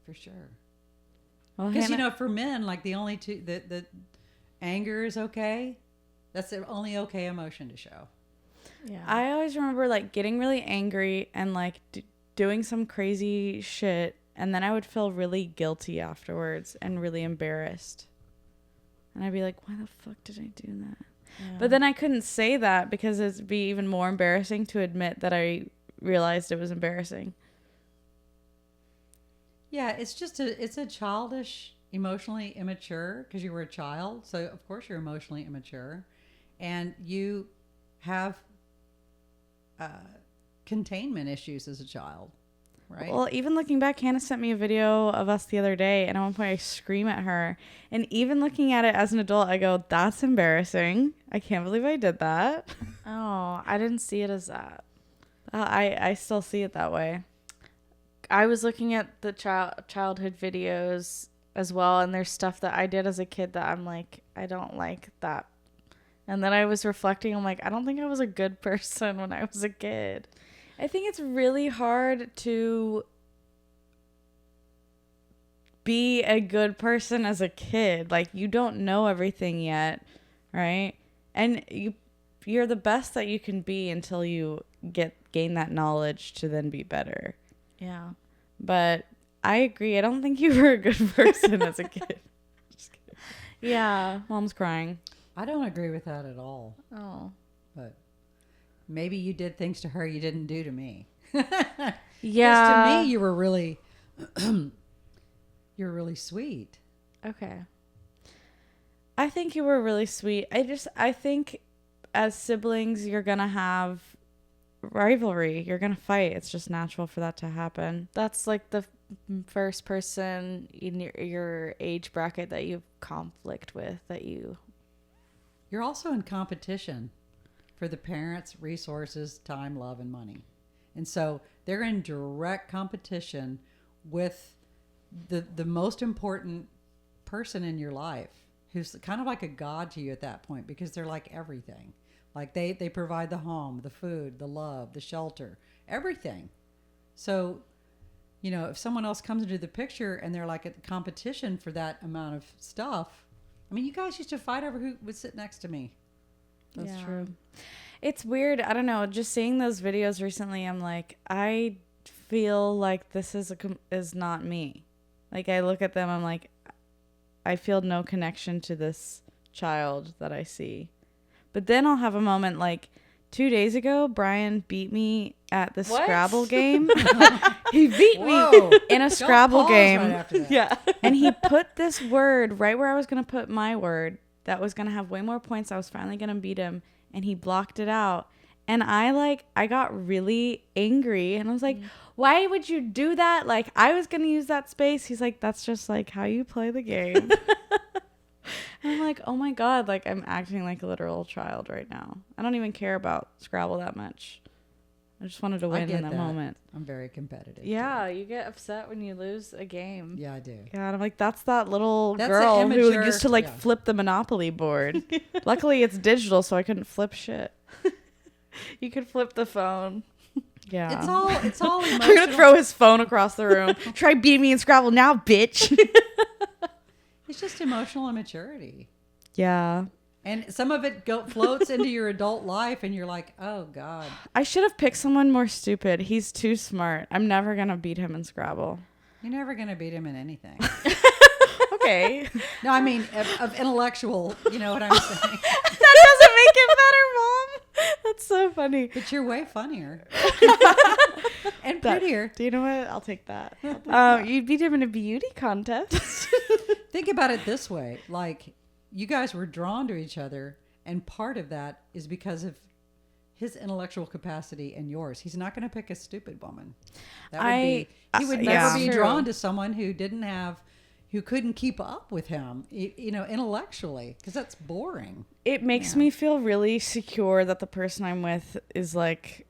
For sure. Well, Because, you Hannah- know, for men, like the only two, the anger is okay. That's the only okay emotion to show. Yeah. I always remember like getting really angry and like doing some crazy shit, and then I would feel really guilty afterwards and really embarrassed. And I'd be like, why the fuck did I do that? Yeah. But then I couldn't say that because it'd be even more embarrassing to admit that I realized it was embarrassing. Yeah, it's a childish, emotionally immature, because you were a child. So, of course, you're emotionally immature. And you have containment issues as a child, right? Well, even looking back, Hannah sent me a video of us the other day, and at one point I scream at her. And even looking at it as an adult, I go, that's embarrassing. I can't believe I did that. Oh, I didn't see it as that. I still see it that way. I was looking at the childhood videos as well, and there's stuff that I did as a kid that I'm like, I don't like that. And then I was reflecting, I'm like, I don't think I was a good person when I was a kid. I think it's really hard to be a good person as a kid. Like, you don't know everything yet, right? And you're the best that you can be until you gain that knowledge to then be better. Yeah. But I agree. I don't think you were a good person as a kid. Just kidding. Yeah. Mom's crying. I don't agree with that at all. Oh. But maybe you did things to her you didn't do to me. Yeah. To me, you were really, you're really sweet. Okay. I think you were really sweet. I think as siblings, you're going to have rivalry. You're going to fight. It's just natural for that to happen. That's like the first person in your age bracket that you have conflict with, that you... You're also in competition for the parents' resources, time, love, and money. And so they're in direct competition with the most important person in your life, who's kind of like a god to you at that point, because they're like everything. Like they provide the home, the food, the love, the shelter, everything. So, you know, if someone else comes into the picture and they're like at the competition for that amount of stuff, I mean, you guys used to fight over who would sit next to me. That's true. It's weird. I don't know. Just seeing those videos recently, I'm like, I feel like this is not me. Like, I look at them, I'm like, I feel no connection to this child that I see. But then I'll have a moment like 2 days ago, Brian beat me at the Scrabble game. He beat me in a Scrabble game. Right after that. Yeah. And he put this word right where I was going to put my word that was going to have way more points. I was finally going to beat him. And he blocked it out. And I got really angry. And I was like, why would you do that? Like, I was going to use that space. He's like, that's just like how you play the game. And I'm like, oh my God, like I'm acting like a literal child right now. I don't even care about Scrabble that much. I just wanted to win in that moment. I'm very competitive. Yeah, you get upset when you lose a game. Yeah, I do. Yeah, and I'm like, that's that little That's girl an who immature- used to like yeah. flip the Monopoly board. Luckily, it's digital, so I couldn't flip shit. You could flip the phone. Yeah. It's all emotional. I'm gonna throw his phone across the room. Try beating me in Scrabble now, bitch. It's just emotional immaturity. Yeah. And some of it floats into your adult life, and you're like, oh, God. I should have picked someone more stupid. He's too smart. I'm never gonna beat him in Scrabble. You're never going to beat him in anything. Okay. No, I mean, of intellectual, you know what I'm saying? That doesn't make it better, Mom. That's so funny. But you're way funnier. And That- prettier. Do you know what? I'll take that. You beat him in a beauty contest. Think about it this way. Like, you guys were drawn to each other, and part of that is because of his intellectual capacity and yours. He's not going to pick a stupid woman. That would be, he would yeah. never be True. drawn to someone who couldn't keep up with him, intellectually, because that's boring. It makes me feel really secure that the person I'm with is like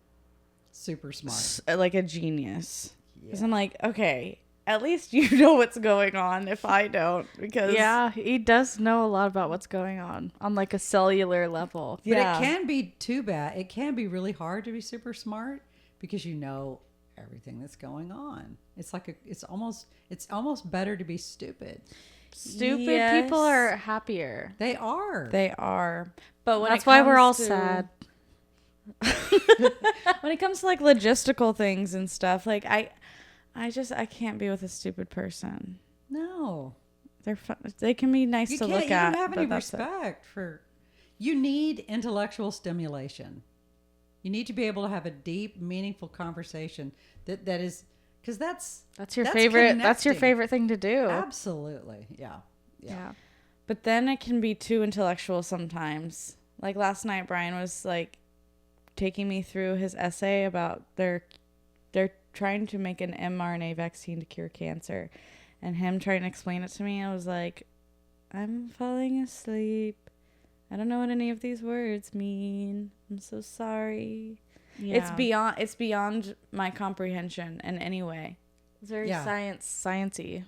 Super smart. like a genius. Because I'm like, okay, at least you know what's going on if I don't. Because Yeah, he does know a lot about what's going on like a cellular level. But it can be too bad. It can be really hard to be super smart because you know everything that's going on. It's like it's almost better to be stupid. Stupid Yes. people are happier. They are. They are. But when That's it why we're all comes to- sad. When it comes to like logistical things and stuff, like I can't be with a stupid person. No. They're fun. They can be nice You to can't look at. even have any but that's it. respect for. You need intellectual stimulation. You need to be able to have a deep, meaningful conversation that is because that's That's your favorite. That's your connecting. favorite thing to do. Absolutely, yeah. But then it can be too intellectual sometimes. Like last night, Brian was like taking me through his essay about they're trying to make an mRNA vaccine to cure cancer, and him trying to explain it to me. I was like, I'm falling asleep. I don't know what any of these words mean. I'm so sorry. Yeah. It's beyond my comprehension in any way. It's very Yeah. sciencey.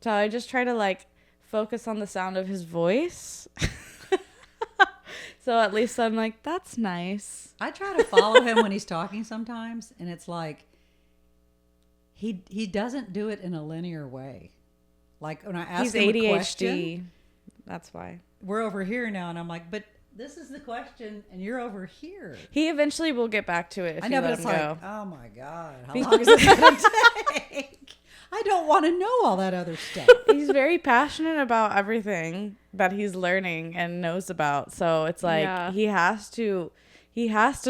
So I just try to like focus on the sound of his voice. So at least I'm like, that's nice. I try to follow him when he's talking sometimes, and it's like he doesn't do it in a linear way. Like when I ask He's him a ADHD. question, That's why. we're over here now, and I'm like, but this is the question, and you're over here. He eventually will get back to it if I know, you but let it's him like, go. oh my God, how long is this going to take? I don't want to know all that other stuff. He's very passionate about everything that he's learning and knows about. So it's like Yeah. he has to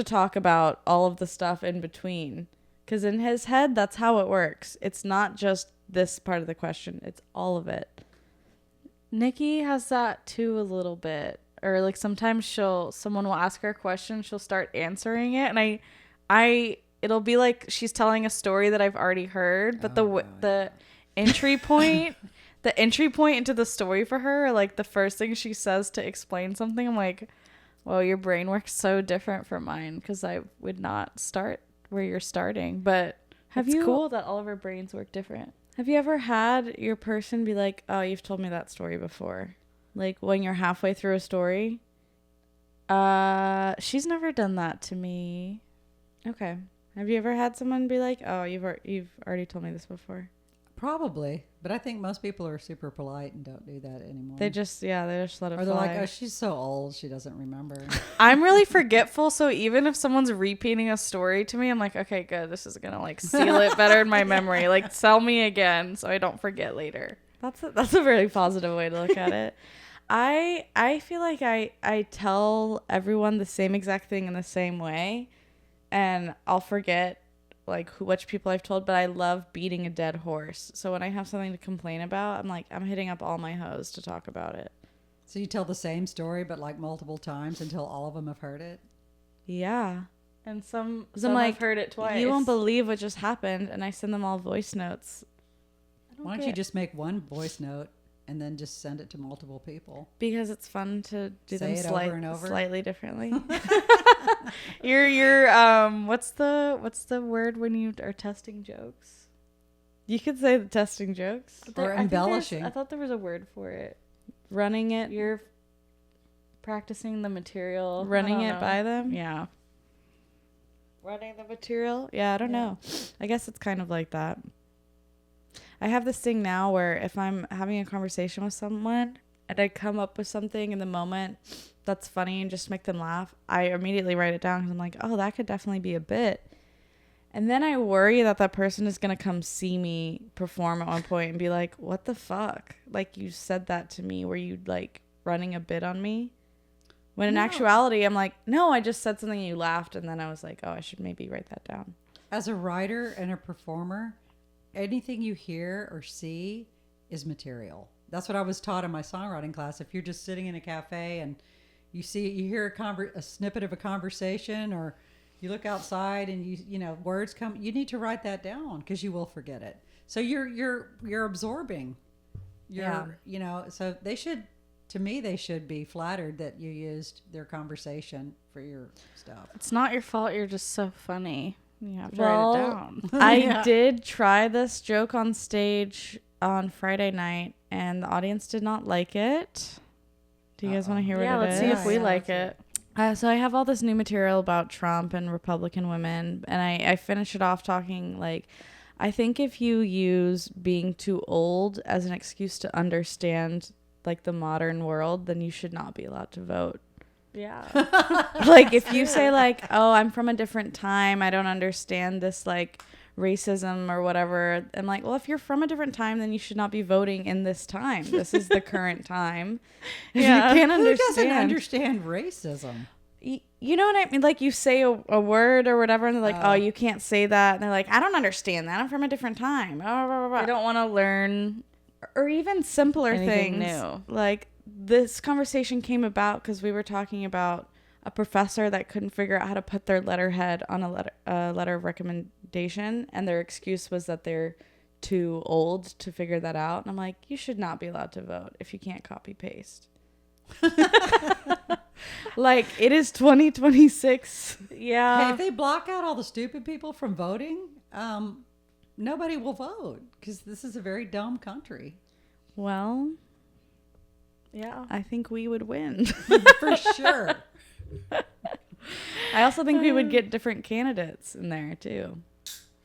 talk about all of the stuff in between. Because in his head, that's how it works. It's not just this part of the question. It's all of it. Nikki has that too a little bit. Or like sometimes someone will ask her a question, she'll start answering it, and it'll be like she's telling a story that I've already heard, but the entry point into the story for her, like the first thing she says to explain something, I'm like, well, your brain works so different from mine because I would not start where you're starting. But it's cool that all of our brains work different. Have you ever had your person be like, oh, you've told me that story before? Like when you're halfway through a story? She's never done that to me. Okay. Have you ever had someone be like, oh, you've already told me this before? Probably, but I think most people are super polite and don't do that anymore. They just let it or fly. they're like, oh, she's so old, she doesn't remember. I'm really forgetful, so even if someone's repeating a story to me, I'm like, okay, good. This is gonna like seal it better in my memory. Like, tell me again so I don't forget later. That's a very positive way to look at it. I feel like I tell everyone the same exact thing in the same way, and I'll forget like which people I've told, but I love beating a dead horse. So when I have something to complain about, I'm hitting up all my hoes to talk about it. So you tell the same story, but like multiple times until all of them have heard it? Yeah. And some I'm like, have heard it twice. You won't believe what just happened, and I send them all voice notes. Why don't you just make one voice note and then just send it to multiple people? Because it's fun to do Say them it over and over? slightly differently. You're what's the word when you are testing jokes? You could say the testing jokes. Or embellishing. I thought there was a word for it. Running it. You're practicing the material. Running it by them. Yeah. Running the material. Yeah, I don't know. I guess it's kind of like that. I have this thing now where if I'm having a conversation with someone and I come up with something in the moment that's funny and just make them laugh, I immediately write it down because I'm like, oh, that could definitely be a bit. And then I worry that person is going to come see me perform at one point and be like, what the fuck? Like, you said that to me. Were you like running a bit on me? When in actuality, I'm like, no, I just said something and you laughed. And then I was like, oh, I should maybe write that down. As a writer and a performer, anything you hear or see is material. That's what I was taught in my songwriting class. If you're just sitting in a cafe and you hear a snippet of a conversation, or you look outside and you know words come, you need to write that down because you will forget it. So you're absorbing. You know, so they should be flattered that you used their conversation for your stuff. It's not your fault. You're just so funny. You have to write it down. I did try this joke on stage on Friday night, and the audience did not like it. Do you guys want to hear what it is? Yeah, let's see if we like it. So I have all this new material about Trump and Republican women, and I finish it off talking like, I think if you use being too old as an excuse to understand like the modern world, then you should not be allowed to vote. Yeah. Like if you say like, oh, I'm from a different time, I don't understand this like racism or whatever. I'm like, well, if you're from a different time, then you should not be voting in this time. This is the current time. Yeah. You can't Who understand. doesn't understand racism? You know what I mean? Like you say a word or whatever, and they're like, oh, you can't say that. And they're like, I don't understand that. I'm from a different time. I don't want to learn. Or even simpler Anything things. new. Like this conversation came about because we were talking about a professor that couldn't figure out how to put their letterhead on a letter of recommendation, and their excuse was that they're too old to figure that out. And I'm like, you should not be allowed to vote if you can't copy paste. Like it is 2026. Yeah. Hey, if they block out all the stupid people from voting, nobody will vote because this is a very dumb country. Well, Yeah. I think we would win. For sure. I also think we would get different candidates in there too.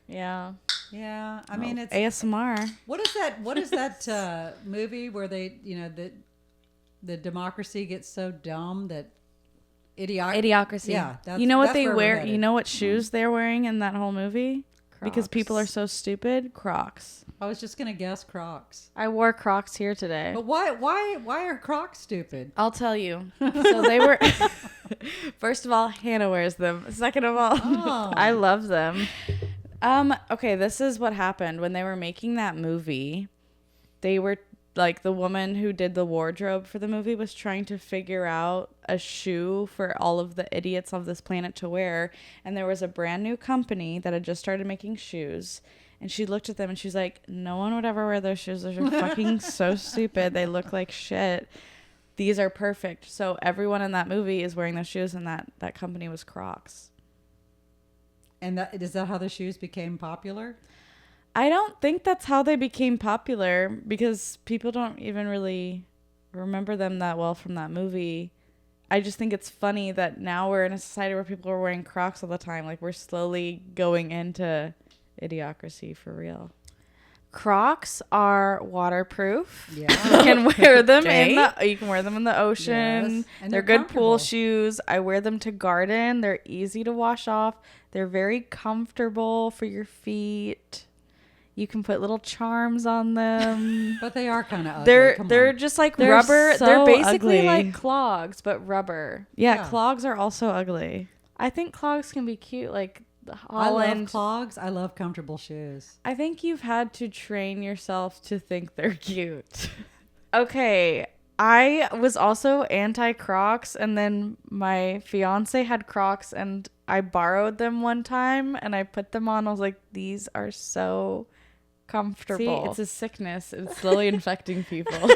Yeah. Yeah, I mean it's ASMR. What is that movie where they, you know, the democracy gets so dumb that Idiocracy. Yeah, you know what that's they where we're wear? headed. You know what shoes they're wearing in that whole movie? Because people are Crocs. so stupid. Crocs. I was just gonna guess Crocs. I wore Crocs here today. But why are Crocs stupid? I'll tell you. So they were. First of all, Hannah wears them. Second of all, Oh. I love them. Okay, this is what happened when they were making that movie. They were like the woman who did the wardrobe for the movie was trying to figure out a shoe for all of the idiots of this planet to wear, and there was a brand new company that had just started making shoes, and she looked at them and she's like, no one would ever wear those shoes. Those are fucking so stupid. They look like shit. These are perfect. So everyone in that movie is wearing those shoes, and that company was Crocs. And is that how the shoes became popular? I don't think that's how they became popular because people don't even really remember them that well from that movie. I just think it's funny that now we're in a society where people are wearing Crocs all the time. Like we're slowly going into idiocracy for real. Crocs are waterproof. Yeah. You can wear them Okay. you can wear them in the ocean. Yes, and They're they're good pool comfortable. shoes. I wear them to garden. They're easy to wash off. They're very comfortable for your feet. You can put little charms on them. But they are kind of ugly. They're Come they're on. just like They're rubber. so They're basically ugly. like clogs, but rubber. Yeah, Yeah. clogs are also ugly. I think clogs can be cute, like the I love Holland. clogs. I love comfortable shoes. I think you've had to train yourself to think they're cute. Okay, I was also anti Crocs, and then my fiance had Crocs, and I borrowed them one time, and I put them on. I was like, these are so See, comfortable. it's a sickness. It's slowly infecting people.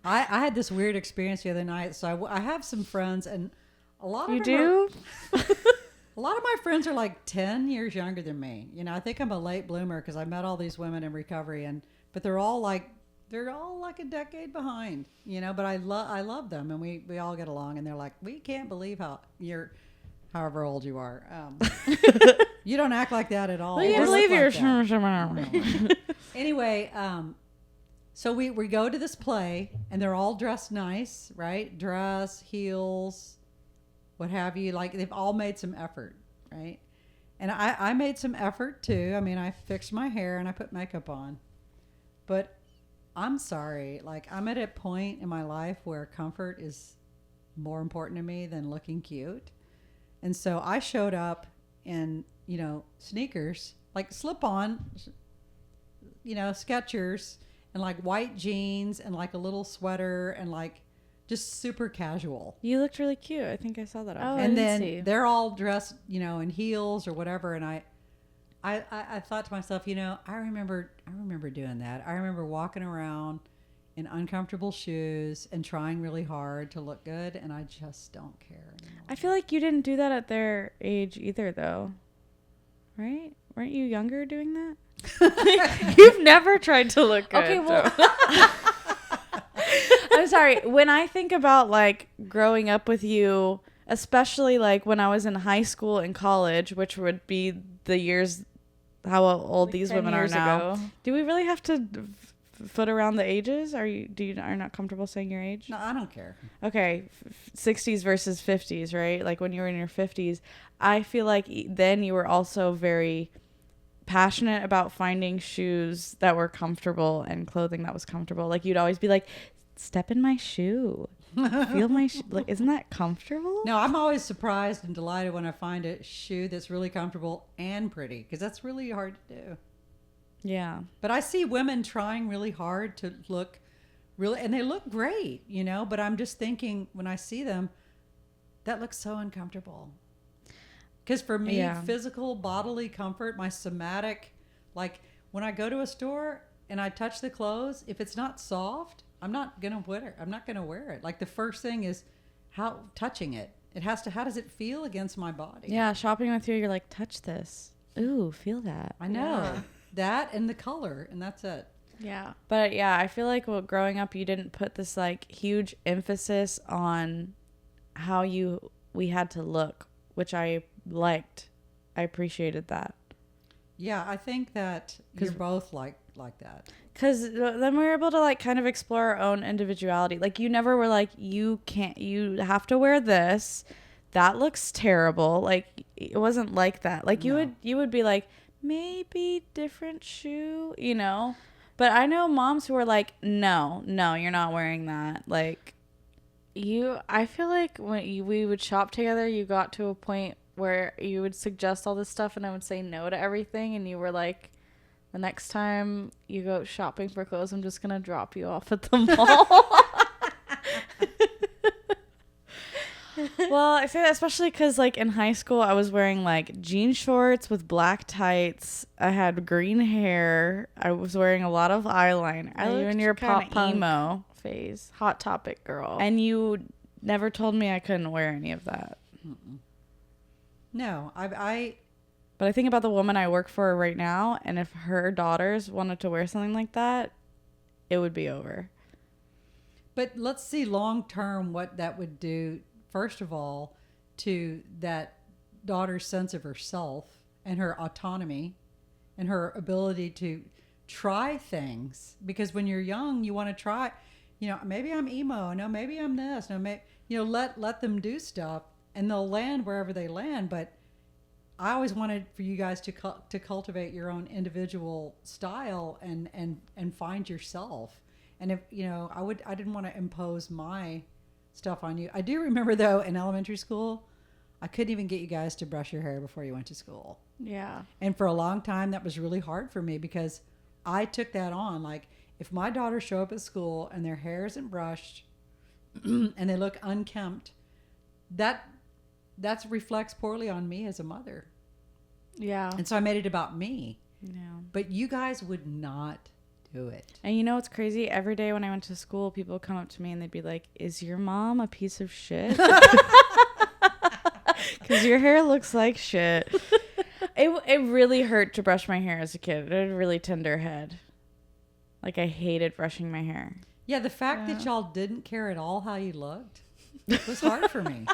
I had this weird experience the other night. So I have some friends, and a lot of You them are- do? a lot of my friends are like 10 years younger than me. You know, I think I'm a late bloomer because I met all these women in recovery, but they're all like a decade behind. You know, but I love them, and we all get along. And they're like, we can't believe how you're, however old you are. You don't act like that at all. Well, you Or believe look you're like that. Anyway, so we go to this play, and they're all dressed nice, right? Dress, heels, what have you. Like, they've all made some effort, right? And I made some effort too. I mean, I fixed my hair and I put makeup on. But I'm sorry, like, I'm at a point in my life where comfort is more important to me than looking cute. And so I showed up in, sneakers, like slip-on, Skechers, and like white jeans and like a little sweater and like just super casual. You looked really cute. I think I saw that on Oh, you. I And didn't then see. they're all dressed, in heels or whatever. And I thought to myself, I remember doing that. I remember walking around in uncomfortable shoes and trying really hard to look good, and I just don't care anymore. I feel like you didn't do that at their age either, though. Right? Weren't you younger doing that? You've never tried to look good. Okay, well, so. I'm sorry. When I think about like growing up with you, especially like when I was in high school and college, which would be the years how old Like these 10 women are years now. ago. Do we really have to foot around the ages? Are you not comfortable saying your age? No, I don't care. Okay, 60s versus 50s, right? Like when you were in your 50s, I feel like then you were also very passionate about finding shoes that were comfortable and clothing that was comfortable. Like you'd always be like, step in my shoe. Feel my shoe. Like, isn't that comfortable? No, I'm always surprised and delighted when I find a shoe that's really comfortable and pretty, because that's really hard to do. Yeah. But I see women trying really hard to look really, and they look great, but I'm just thinking when I see them, that looks so uncomfortable. Because for me, Yeah. physical bodily comfort, my somatic, like when I go to a store and I touch the clothes, if it's not soft, I'm not going to wear it. I'm not going to wear it. Like the first thing is how touching it. It has to, how does it feel against my body? Yeah, shopping with you, you're like, touch this. Ooh, feel that. I know. Yeah. That and the color, and that's it. Yeah. But yeah, I feel like growing up, you didn't put this like huge emphasis on how we had to look, which I liked. I appreciated that. Yeah, I think that you're both like that. Because then we were able to like kind of explore our own individuality. Like you never were like, you have to wear this. That looks terrible. Like it wasn't like that. Like No. you would be like, maybe different shoe, But I know moms who are like, no, you're not wearing that. Like, I feel like when we would shop together, you got to a point where you would suggest all this stuff and I would say no to everything. And you were like, the next time you go shopping for clothes, I'm just going to drop you off at the mall. well, I say that especially because like in high school, I was wearing like jean shorts with black tights. I had green hair. I was wearing a lot of eyeliner. I you looked and your kinda pop punk emo. phase. Hot Topic girl. And you never told me I couldn't wear any of that. No, I But I think about the woman I work for right now, and if her daughters wanted to wear something like that, it would be over. but let's see long term what that would do, first of all, to that daughter's sense of herself and her autonomy and her ability to try things, because when you're young, you want to try, maybe I'm emo. No, maybe I'm this. No, maybe, let them do stuff and they'll land wherever they land. But I always wanted for you guys to cultivate your own individual style and find yourself. And if, I didn't want to impose my stuff on you. I do remember though, in elementary school, I couldn't even get you guys to brush your hair before you went to school. Yeah. And for a long time, that was really hard for me because I took that on. Like, if my daughters show up at school and their hair isn't brushed and they look unkempt, that reflects poorly on me as a mother. Yeah. And so I made it about me. Yeah. But you guys would not do it. And you know what's crazy? Every day when I went to school, people would come up to me and they'd be like, "Is your mom a piece of shit?" Because your hair looks like shit. It really hurt to brush my hair as a kid. I had a really tender head. Like, I hated brushing my hair. Yeah, the fact that y'all didn't care at all how you looked was hard for me.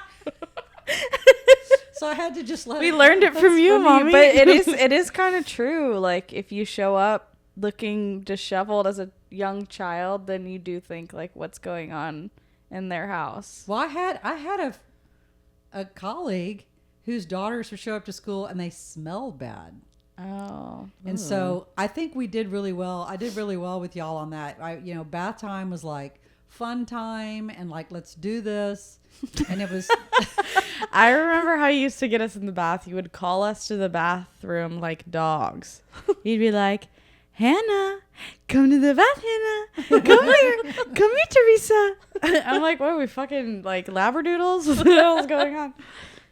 So I had to just let We learned it from you, Mommy. But it is kind of true. Like, if you show up looking disheveled as a young child, then you do think, like, what's going on in their house. Well, I had a colleague whose daughters would show up to school and they smelled bad. Oh. And so I think we did really well. I did really well with y'all on that. Bath time was like fun time and like, let's do this. And it was... I remember how you used to get us in the bath. You would call us to the bathroom like dogs. You'd be like, "Hannah, come to the bath, Hannah. Come here. Come here, Teresa." I'm like, what are we, fucking like labradoodles? What the hell is going on?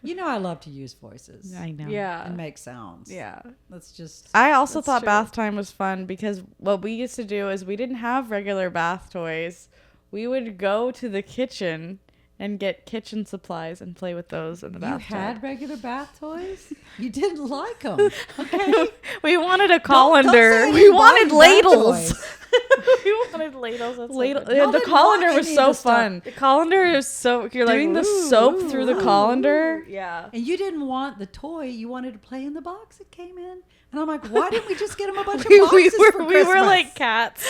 I love to use voices. I know. Yeah. And make sounds. Yeah. That's just... I also That's thought true. bath time was fun because what we used to do is we didn't have regular bath toys. We would go to the kitchen and get kitchen supplies and play with those in the You bathtub. had regular bath toys? You didn't like them. Okay. We wanted a Don't colander. say We you wanted bought bath ladles. toys. We wanted ladles. That's Ladle. so good. Yeah, the didn't want colander was any of so the stuff. fun. The colander is so... You're like doing the soap through the colander. Yeah. And you didn't want the toy. You wanted to play in the box it came in. And I'm like, why didn't we just get them a bunch of We boxes for were Christmas? like cats.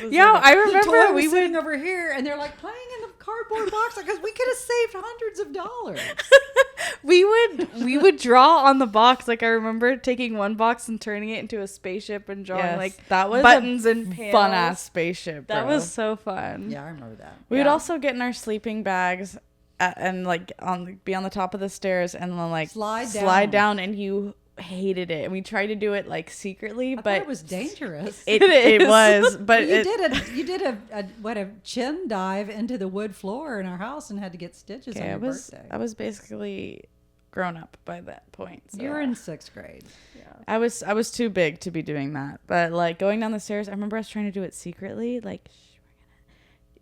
Yeah, I The remember toy was we sitting would. over here, and they're like playing in the cardboard box because we could have saved hundreds of dollars. We would draw on the box. Like, I remember taking one box and turning it into a spaceship and drawing Yes, like that was buttons and panels. fun ass spaceship. That bro. was so fun. Yeah, I remember that. We would Yeah. also get in our sleeping bags and like be on the top of the stairs and then like Slide down, and you hated it. And we tried to do it like secretly, I thought but it was dangerous. it is. was. But you did a chin dive into the wood floor in our house and had to get stitches on your birthday. I was basically grown up by that point. So. You were in 6th grade. I was too big to be doing that. But like going down the stairs, I remember I was trying to do it secretly. Like,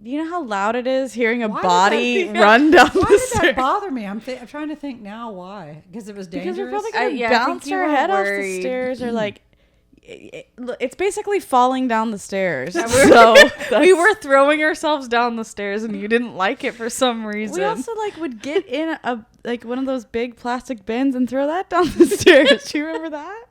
you know how loud it is hearing a Why did body that- run down Why the did that stairs? bother me? I'm trying to think now why. Because it was dangerous. Because we're probably gonna I think bounce you our were head off the worried. stairs, or like it's basically falling down the stairs. So we were throwing ourselves down the stairs, and you didn't like it for some reason. We also like would get in a like one of those big plastic bins and throw that down the stairs. Do you remember that?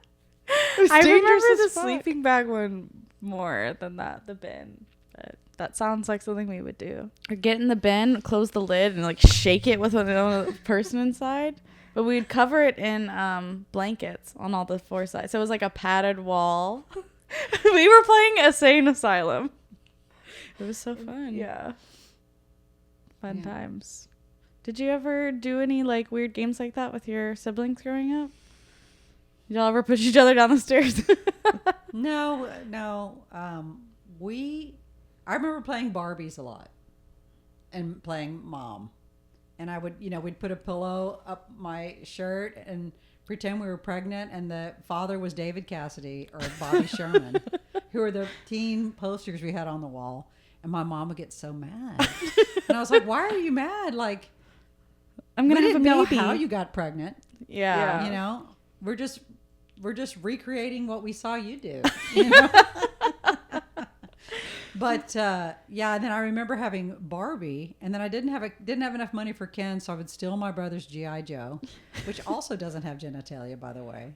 It was I dangerous remember the as fuck. sleeping bag one more than the bin. But that sounds like something we would do. Or get in the bin, close the lid, and like shake it with another person inside. But we'd cover it in blankets on all the 4 sides. So it was like a padded wall. We were playing Insane Asylum. It was so fun. Yeah. Fun Yeah. times. Did you ever do any like weird games like that with your siblings growing up? Did y'all ever push each other down the stairs? No. I remember playing Barbies a lot and playing mom. And I would, we'd put a pillow up my shirt and pretend we were pregnant, and the father was David Cassidy or Bobby Sherman, who were the teen posters we had on the wall. And my mom would get so mad. And I was like, why are you mad? Like, I'm gonna we have a didn't know baby. how you got pregnant. Yeah. Yeah. We're just recreating what we saw you do. But yeah, and then I remember having Barbie, and then I didn't have enough money for Ken, so I would steal my brother's GI Joe, which also doesn't have genitalia, by the way.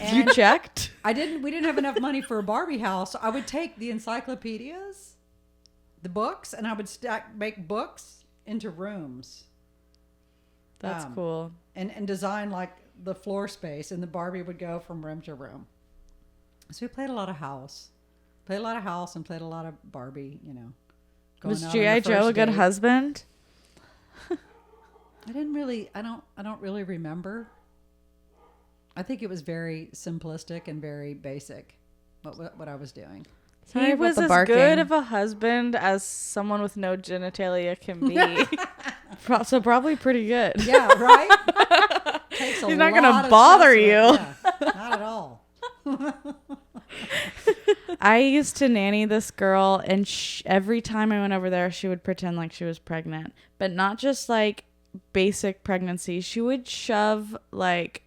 And You checked? we didn't have enough money for a Barbie house, so I would take the encyclopedias, the books, and I would make books into rooms. That's cool. And design like the floor space, and the Barbie would go from room to room. So we played a lot of house. Played a lot of house and played a lot of Barbie, you know. Was G.I. Joe a good husband? I don't really remember. I think it was very simplistic and very basic what I was doing. He was as good of a husband as someone with no genitalia can be. So probably pretty good. Yeah, right? He's not going to bother you. Yeah, not at all. I used to nanny this girl, and every time I went over there, she would pretend like she was pregnant. But not just like basic pregnancy. She would shove like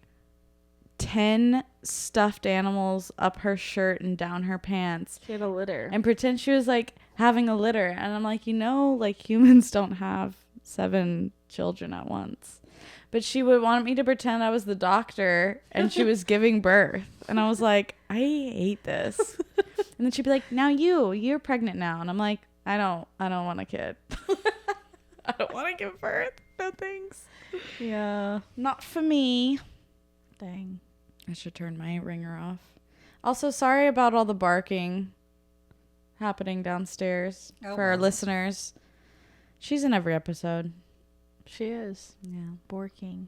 10 stuffed animals up her shirt and down her pants. She had a litter. And pretend she was like having a litter. And I'm like, like humans don't have 7 children at once. But she would want me to pretend I was the doctor and she was giving birth. And I was like, I hate this. And then she'd be like, now you're pregnant now. And I'm like, I don't want a kid. I don't want to give birth. No thanks. Yeah. Not for me. Dang. I should turn my ringer off. Also, sorry about all the barking happening downstairs for our listeners. She's in every episode. She is. Yeah. Borking.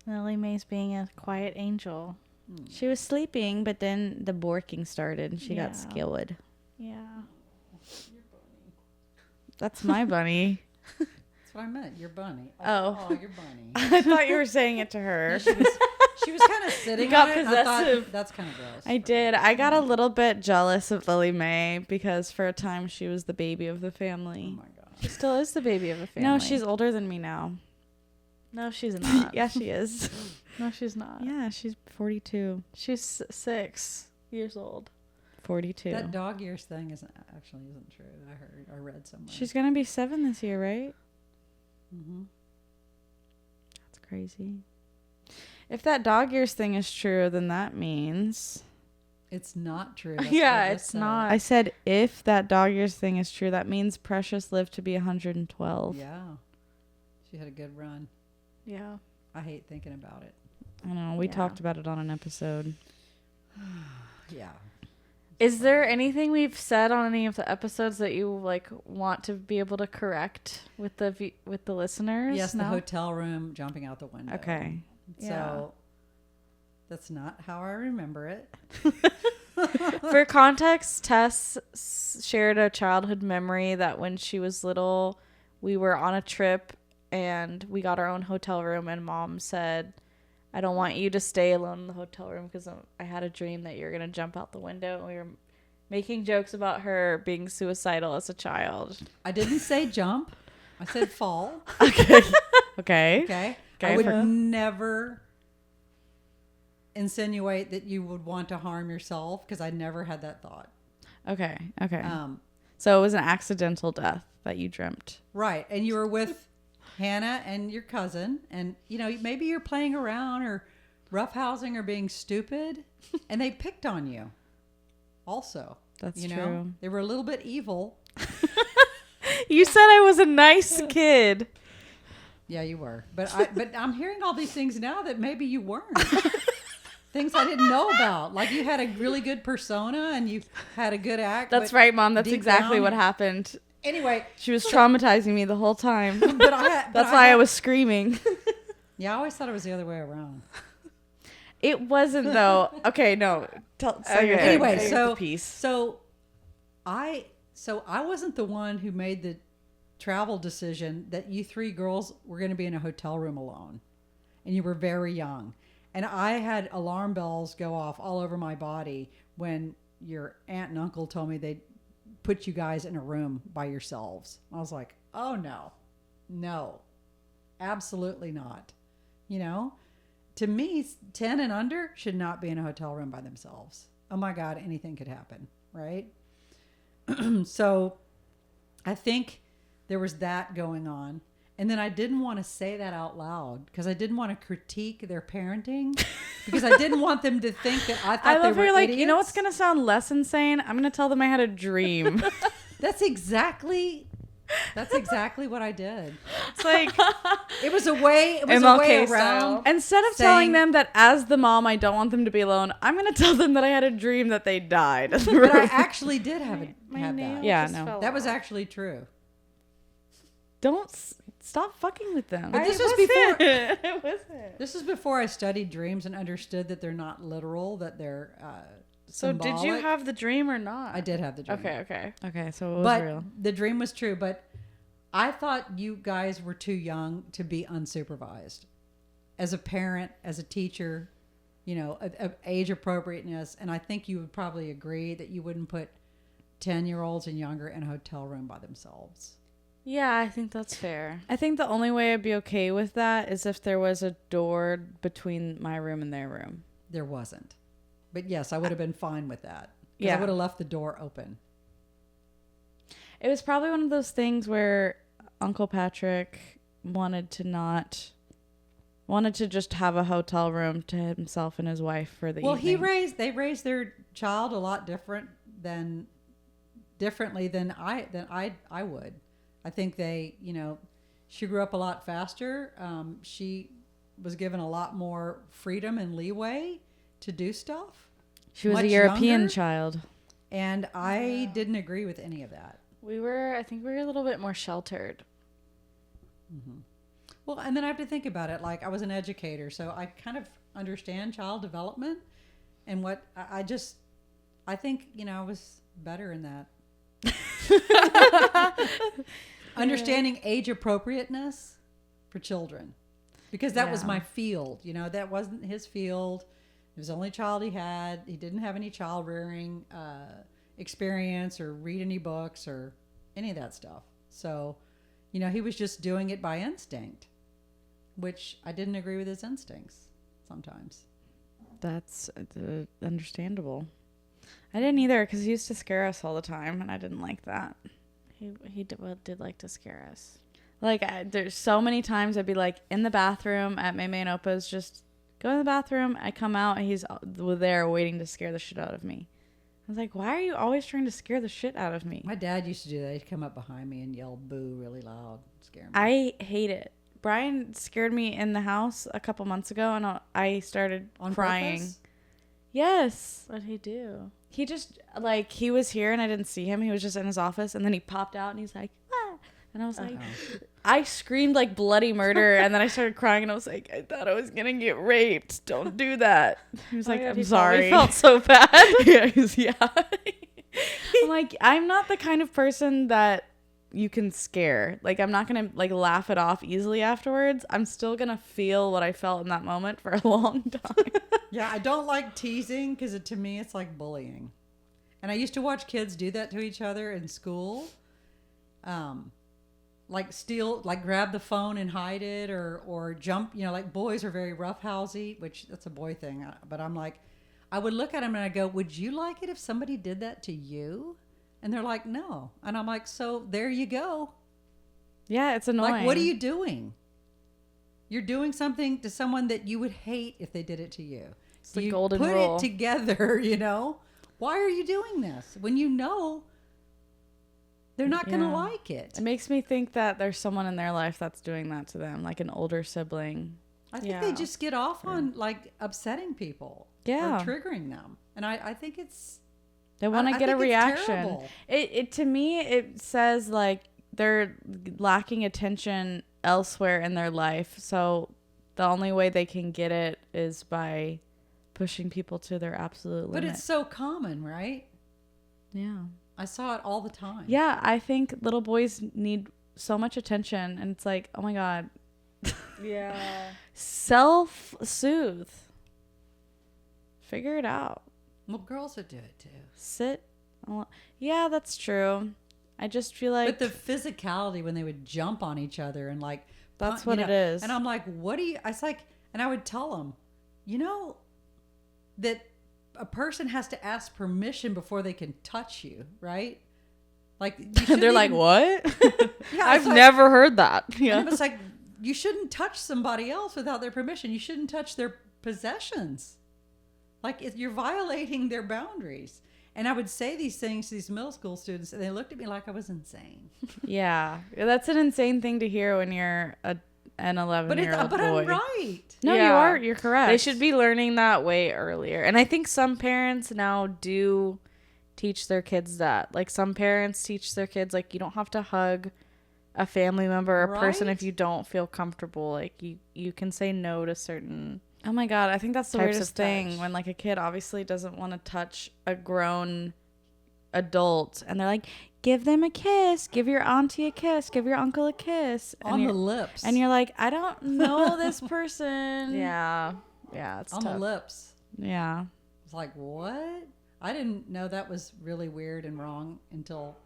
Lily Mae's being a quiet angel. She was sleeping, but then the borking started and she got Yeah. scared. Yeah. That's my bunny. That's what I meant. Your bunny. Oh. Your bunny. I thought you were saying it to her. She was kind of sitting got on it. I possessive. thought, that's kind of gross. I did. I got a little bit jealous of Lily Mae because for a time she was the baby of the family. Oh my god. She still is the baby of a family. No, she's older than me now. No, she's not. Yeah, she is. No, she's not. Yeah, she's 42. She's 6 years old. 42. That dog years thing isn't true. I read somewhere. She's going to be 7 this year, right? Mm-hmm. That's crazy. If that dog years thing is true, then that means... It's not true. That's Yeah, what I it's just said. not. I said if that dog years thing is true, that means Precious lived to be 112. Yeah. She had a good run. Yeah. I hate thinking about it. I know. We Yeah. talked about it on an episode. Yeah. Is there anything we've said on any of the episodes that you like want to be able to correct with the listeners? Yes, the No? hotel room jumping out the window. Okay. So Yeah. that's not how I remember it. For context, Tess shared a childhood memory that when she was little, we were on a trip and we got our own hotel room, and Mom said, I don't want you to stay alone in the hotel room because I had a dream that you're going to jump out the window. And we were making jokes about her being suicidal as a child. I didn't say jump. I said fall. Okay. Okay. I Okay, would never insinuate that you would want to harm yourself because I never had that thought. Okay. Okay. Um, So it was an accidental death that you dreamt. right. And you were with Hannah and your cousin, and maybe you're playing around or roughhousing or being stupid, and they picked on you. Also, That's you know, true. they were a little bit evil. You said I was a nice kid. Yeah, you were. But I'm hearing all these things now that maybe you weren't. Things I didn't know about. Like you had a really good persona and you had a good act. That's but right, Mom. That's deep exactly down- what happened. Anyway, She was traumatizing me the whole time. but That's why I was screaming. Yeah, I always thought it was the other way around. It wasn't though. Okay, no. Okay. Anyway, say so the piece. so I wasn't the one who made the travel decision that you 3 girls were going to be in a hotel room alone, and you were very young, and I had alarm bells go off all over my body when your aunt and uncle told me they'd put you guys in a room by yourselves. I was like, oh no, absolutely not. To me, 10 and under should not be in a hotel room by themselves. Oh my God, anything could happen, right? So I think there was that going on. And then I didn't want to say that out loud because I didn't want to critique their parenting because I didn't want them to think that I thought I they love were how you're like, idiots. you know what's going to sound less insane? I'm going to tell them I had a dream. That's exactly what I did. It's like, It was a way MLK around. style. instead of saying- telling them that as the mom, I don't want them to be alone, I'm going to tell them that I had a dream that they died. But I actually did have nail that. Yeah, just no. fell That was off. actually true. Don't stop fucking with them. But this was before. It wasn't. This is before I studied dreams and understood that they're not literal, that they're So did you symbolic. have the dream or not? I did have the dream. Okay. Okay, so it was But real. the dream was true. But I thought you guys were too young to be unsupervised. As a parent, as a teacher, of age appropriateness. And I think you would probably agree that you wouldn't put 10-year-olds and younger in a hotel room by themselves. Yeah, I think that's fair. I think the only way I'd be okay with that is if there was a door between my room and their room. There wasn't. But yes, I would have been fine with that. Yeah. I would have left the door open. It was probably one of those things where Uncle Patrick wanted to just have a hotel room to himself and his wife for the evening. They raised their child a lot differently than I would. I think she grew up a lot faster. She was given a lot more freedom and leeway to do stuff. She was a much European younger. child. And I didn't agree with any of that. I think we were a little bit more sheltered. Well, and then I have to think about it. Like, I was an educator, so I kind of understand child development and what I think, I was better in that. Understanding age appropriateness for children, because that was my field. That wasn't his field. It was the only child he had. He didn't have any child rearing experience or read any books or any of that stuff. So, he was just doing it by instinct, which I didn't agree with his instincts sometimes. That's understandable. I didn't either because he used to scare us all the time, and I didn't like that. He did like to scare us. Like, there's so many times I'd be like in the bathroom at May and Opa's, just go in the bathroom. I come out and he's there waiting to scare the shit out of me. I was like, why are you always trying to scare the shit out of me? My dad used to do that. He'd come up behind me and yell boo really loud, scare me. I hate it. Brian scared me in the house a couple months ago, and I started On crying. purpose? Yes. What'd he do? He just, he was here and I didn't see him. He was just in his office, and then he popped out and he's like, ah. And I was like, I screamed like bloody murder, and then I started crying, and I was like, I thought I was gonna get raped. Don't do that. He was like, God, I'm he sorry. probably felt so bad. yeah. I'm like, I'm not the kind of person that you can scare. Like, I'm not gonna laugh it off easily afterwards. I'm still gonna feel what I felt in that moment for a long time. Yeah, I don't like teasing because to me it's like bullying. And I used to watch kids do that to each other in school. Grab the phone and hide it or jump, like boys are very roughhousey, which that's a boy thing. But I'm like, I would look at them and I go, would you like it if somebody did that to you? And they're like, no. And I'm like, so there you go. Yeah, it's annoying. Like, what are you doing? You're doing something to someone that you would hate if they did it to you. It's the you golden put rule. it together, Why are you doing this when you know they're not going to like it? It makes me think that there's someone in their life that's doing that to them, like an older sibling. I think they just get off on upsetting people, Yeah. or triggering them, and I think it's They want to I get a think it's reaction. terrible. It to me, it says they're lacking attention elsewhere in their life. So the only way they can get it is by pushing people to their absolute limit. But it's so common, right? Yeah. I saw it all the time. Yeah, I think little boys need so much attention, and it's like, oh my God. Yeah. Self-soothe. Figure it out. Well, girls would do it too. Sit. Yeah, that's true. I just feel like But the physicality when they would jump on each other and that's what it is. And I'm like, what do you? And I would tell them, that a person has to ask permission before they can touch you, right? Like They're like, what? yeah, I've never heard that. Yeah. It's like you shouldn't touch somebody else without their permission. You shouldn't touch their possessions. Like you're violating their boundaries. And I would say these things to these middle school students, and they looked at me like I was insane. Yeah, that's an insane thing to hear when you're an 11-year-old boy. But I'm right. No, Yeah. you are. You're correct. They should be learning that way earlier. And I think some parents now do teach their kids that. Like some parents teach their kids, like, you don't have to hug a family member or person if you don't feel comfortable. Like you can say no to certain. Oh my God, I think that's the types weirdest of thing touch. when like a kid obviously doesn't want to touch a grown adult and they're like, give them a kiss, give your auntie a kiss, give your uncle a kiss. On the lips. And you're like, I don't know this person. Yeah. Yeah, it's on tough. the lips. Yeah. It's like, what? I didn't know that was really weird and wrong until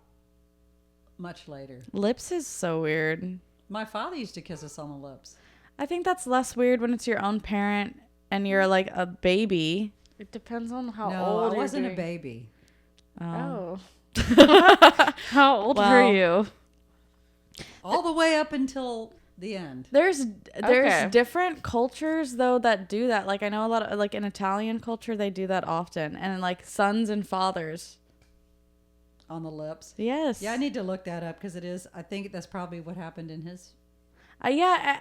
much later. Lips is so weird. My father used to kiss us on the lips. I think that's less weird when it's your own parent and you're like a baby. It depends on how No, old I you're wasn't a doing. baby. Oh. How old were Well, you? All the way up until the end. There's Okay. different cultures though that do that. Like I know a lot of like in Italian culture they do that often, and like sons and fathers. On the lips. Yes. Yeah, I need to look that up because it is. I think that's probably what happened in his I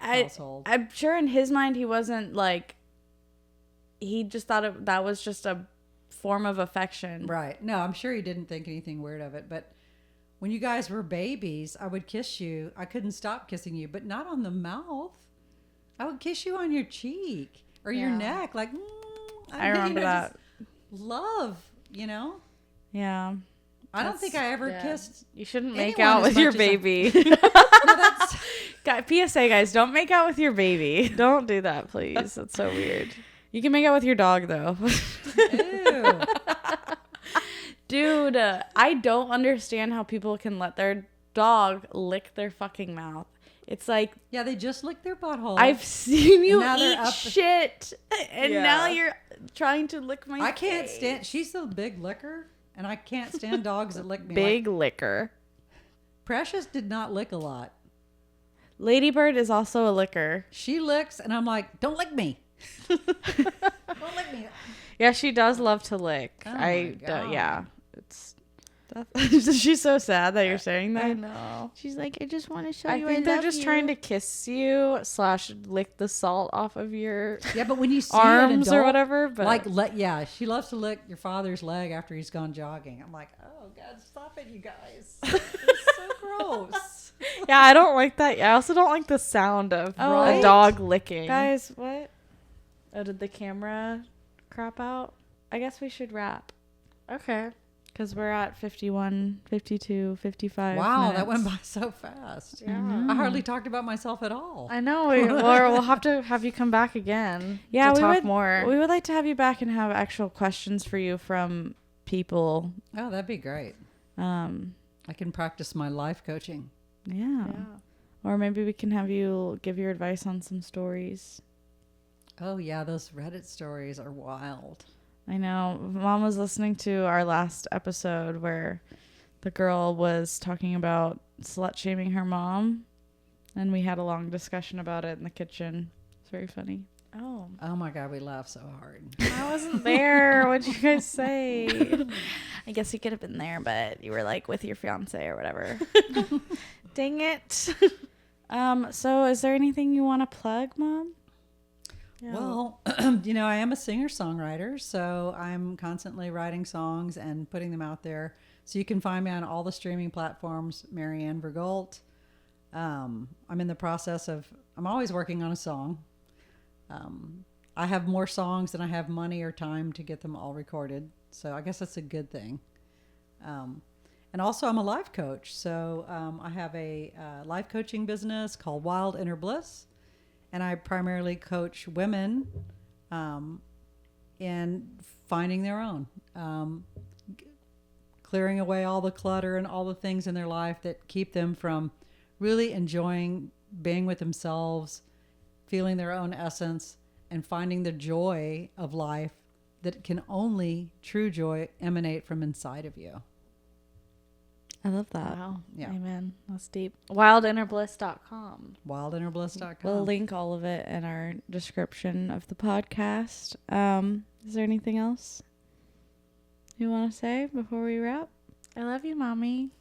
household. I'm sure in his mind he wasn't like. He just thought that was just a form of affection. Right. No, I'm sure he didn't think anything weird of it. But when you guys were babies, I would kiss you. I couldn't stop kissing you, but not on the mouth. I would kiss you on your cheek or your neck. Like, I remember that. just love, you know? Yeah. I don't think I ever yeah. kissed. You shouldn't make anyone out as with your much as I- baby. No, that's. PSA guys, don't make out with your baby. Don't do that, please. That's so weird. You can make out with your dog though. Ew. Dude, I don't understand how people can let their dog lick their fucking mouth. It's like, Yeah, they just licked their butthole. I've seen you now they're eat up- shit, and Yeah. now you're trying to lick my I can't face. stand. She's the big licker, and I can't stand dogs that lick me. Big Like, liquor. Precious did not lick a lot. Ladybird is also a licker. She licks, and I'm like, don't lick me. Don't lick me. Yeah, she does love to lick. Oh my God. Yeah. It's. She's so sad that you're saying that. I know. She's like, I just want to show I you. think I they're love just you. trying to kiss you / lick the salt off of your Yeah, but when you see an arms or adult, whatever. But yeah, she loves to lick your father's leg after he's gone jogging. I'm like, oh God, stop it, you guys. It's so gross. yeah, I don't like that. I also don't like the sound of Right? a dog licking. Guys, what? Oh, did the camera crap out? I guess we should wrap Okay. because we're at 51, 52, 55 Wow, minutes. that went by so fast. Yeah. I hardly talked about myself at all. I know. We'll have to have you come back again. Yeah, to we talk would, more. We would like to have you back and have actual questions for you from people. Oh, that'd be great. Um, I can practice my life coaching. yeah. Or maybe we can have you give your advice on some stories. Oh yeah, those Reddit stories are wild. I know. Mom was listening to our last episode where the girl was talking about slut shaming her mom, and we had a long discussion about it in the kitchen. It's very funny. Oh, Oh my God, we laughed so hard. I wasn't there. What'd you guys say? I guess you could have been there, but you were like with your fiance or whatever. Dang it. So is there anything you want to plug, Mom? Yeah. Well, you know, I am a singer-songwriter, so I'm constantly writing songs and putting them out there. So you can find me on all the streaming platforms, Marianne Vergult. I'm in the process of, I'm always working on a song. I have more songs than I have money or time to get them all recorded. So I guess that's a good thing. And also I'm a life coach. So I have a life coaching business called Wild Inner Bliss. And I primarily coach women in finding their own, clearing away all the clutter and all the things in their life that keep them from really enjoying being with themselves, feeling their own essence, and finding the joy of life that can only true joy emanate from inside of you. I love that. Wow. Yeah. Amen. That's deep. Wildinnerbliss.com. Wildinnerbliss.com. We'll link all of it in our description of the podcast. Is there anything else you want to say before we wrap? I love you, Mommy.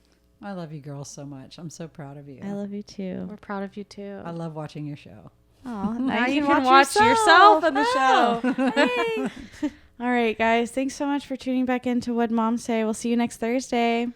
I love you girls so much. I'm so proud of you. I love you too. We're proud of you too. I love watching your show. Oh, now you can watch yourself on the show. Hey. All right, guys. Thanks so much for tuning back into What Moms Say. We'll see you next Thursday.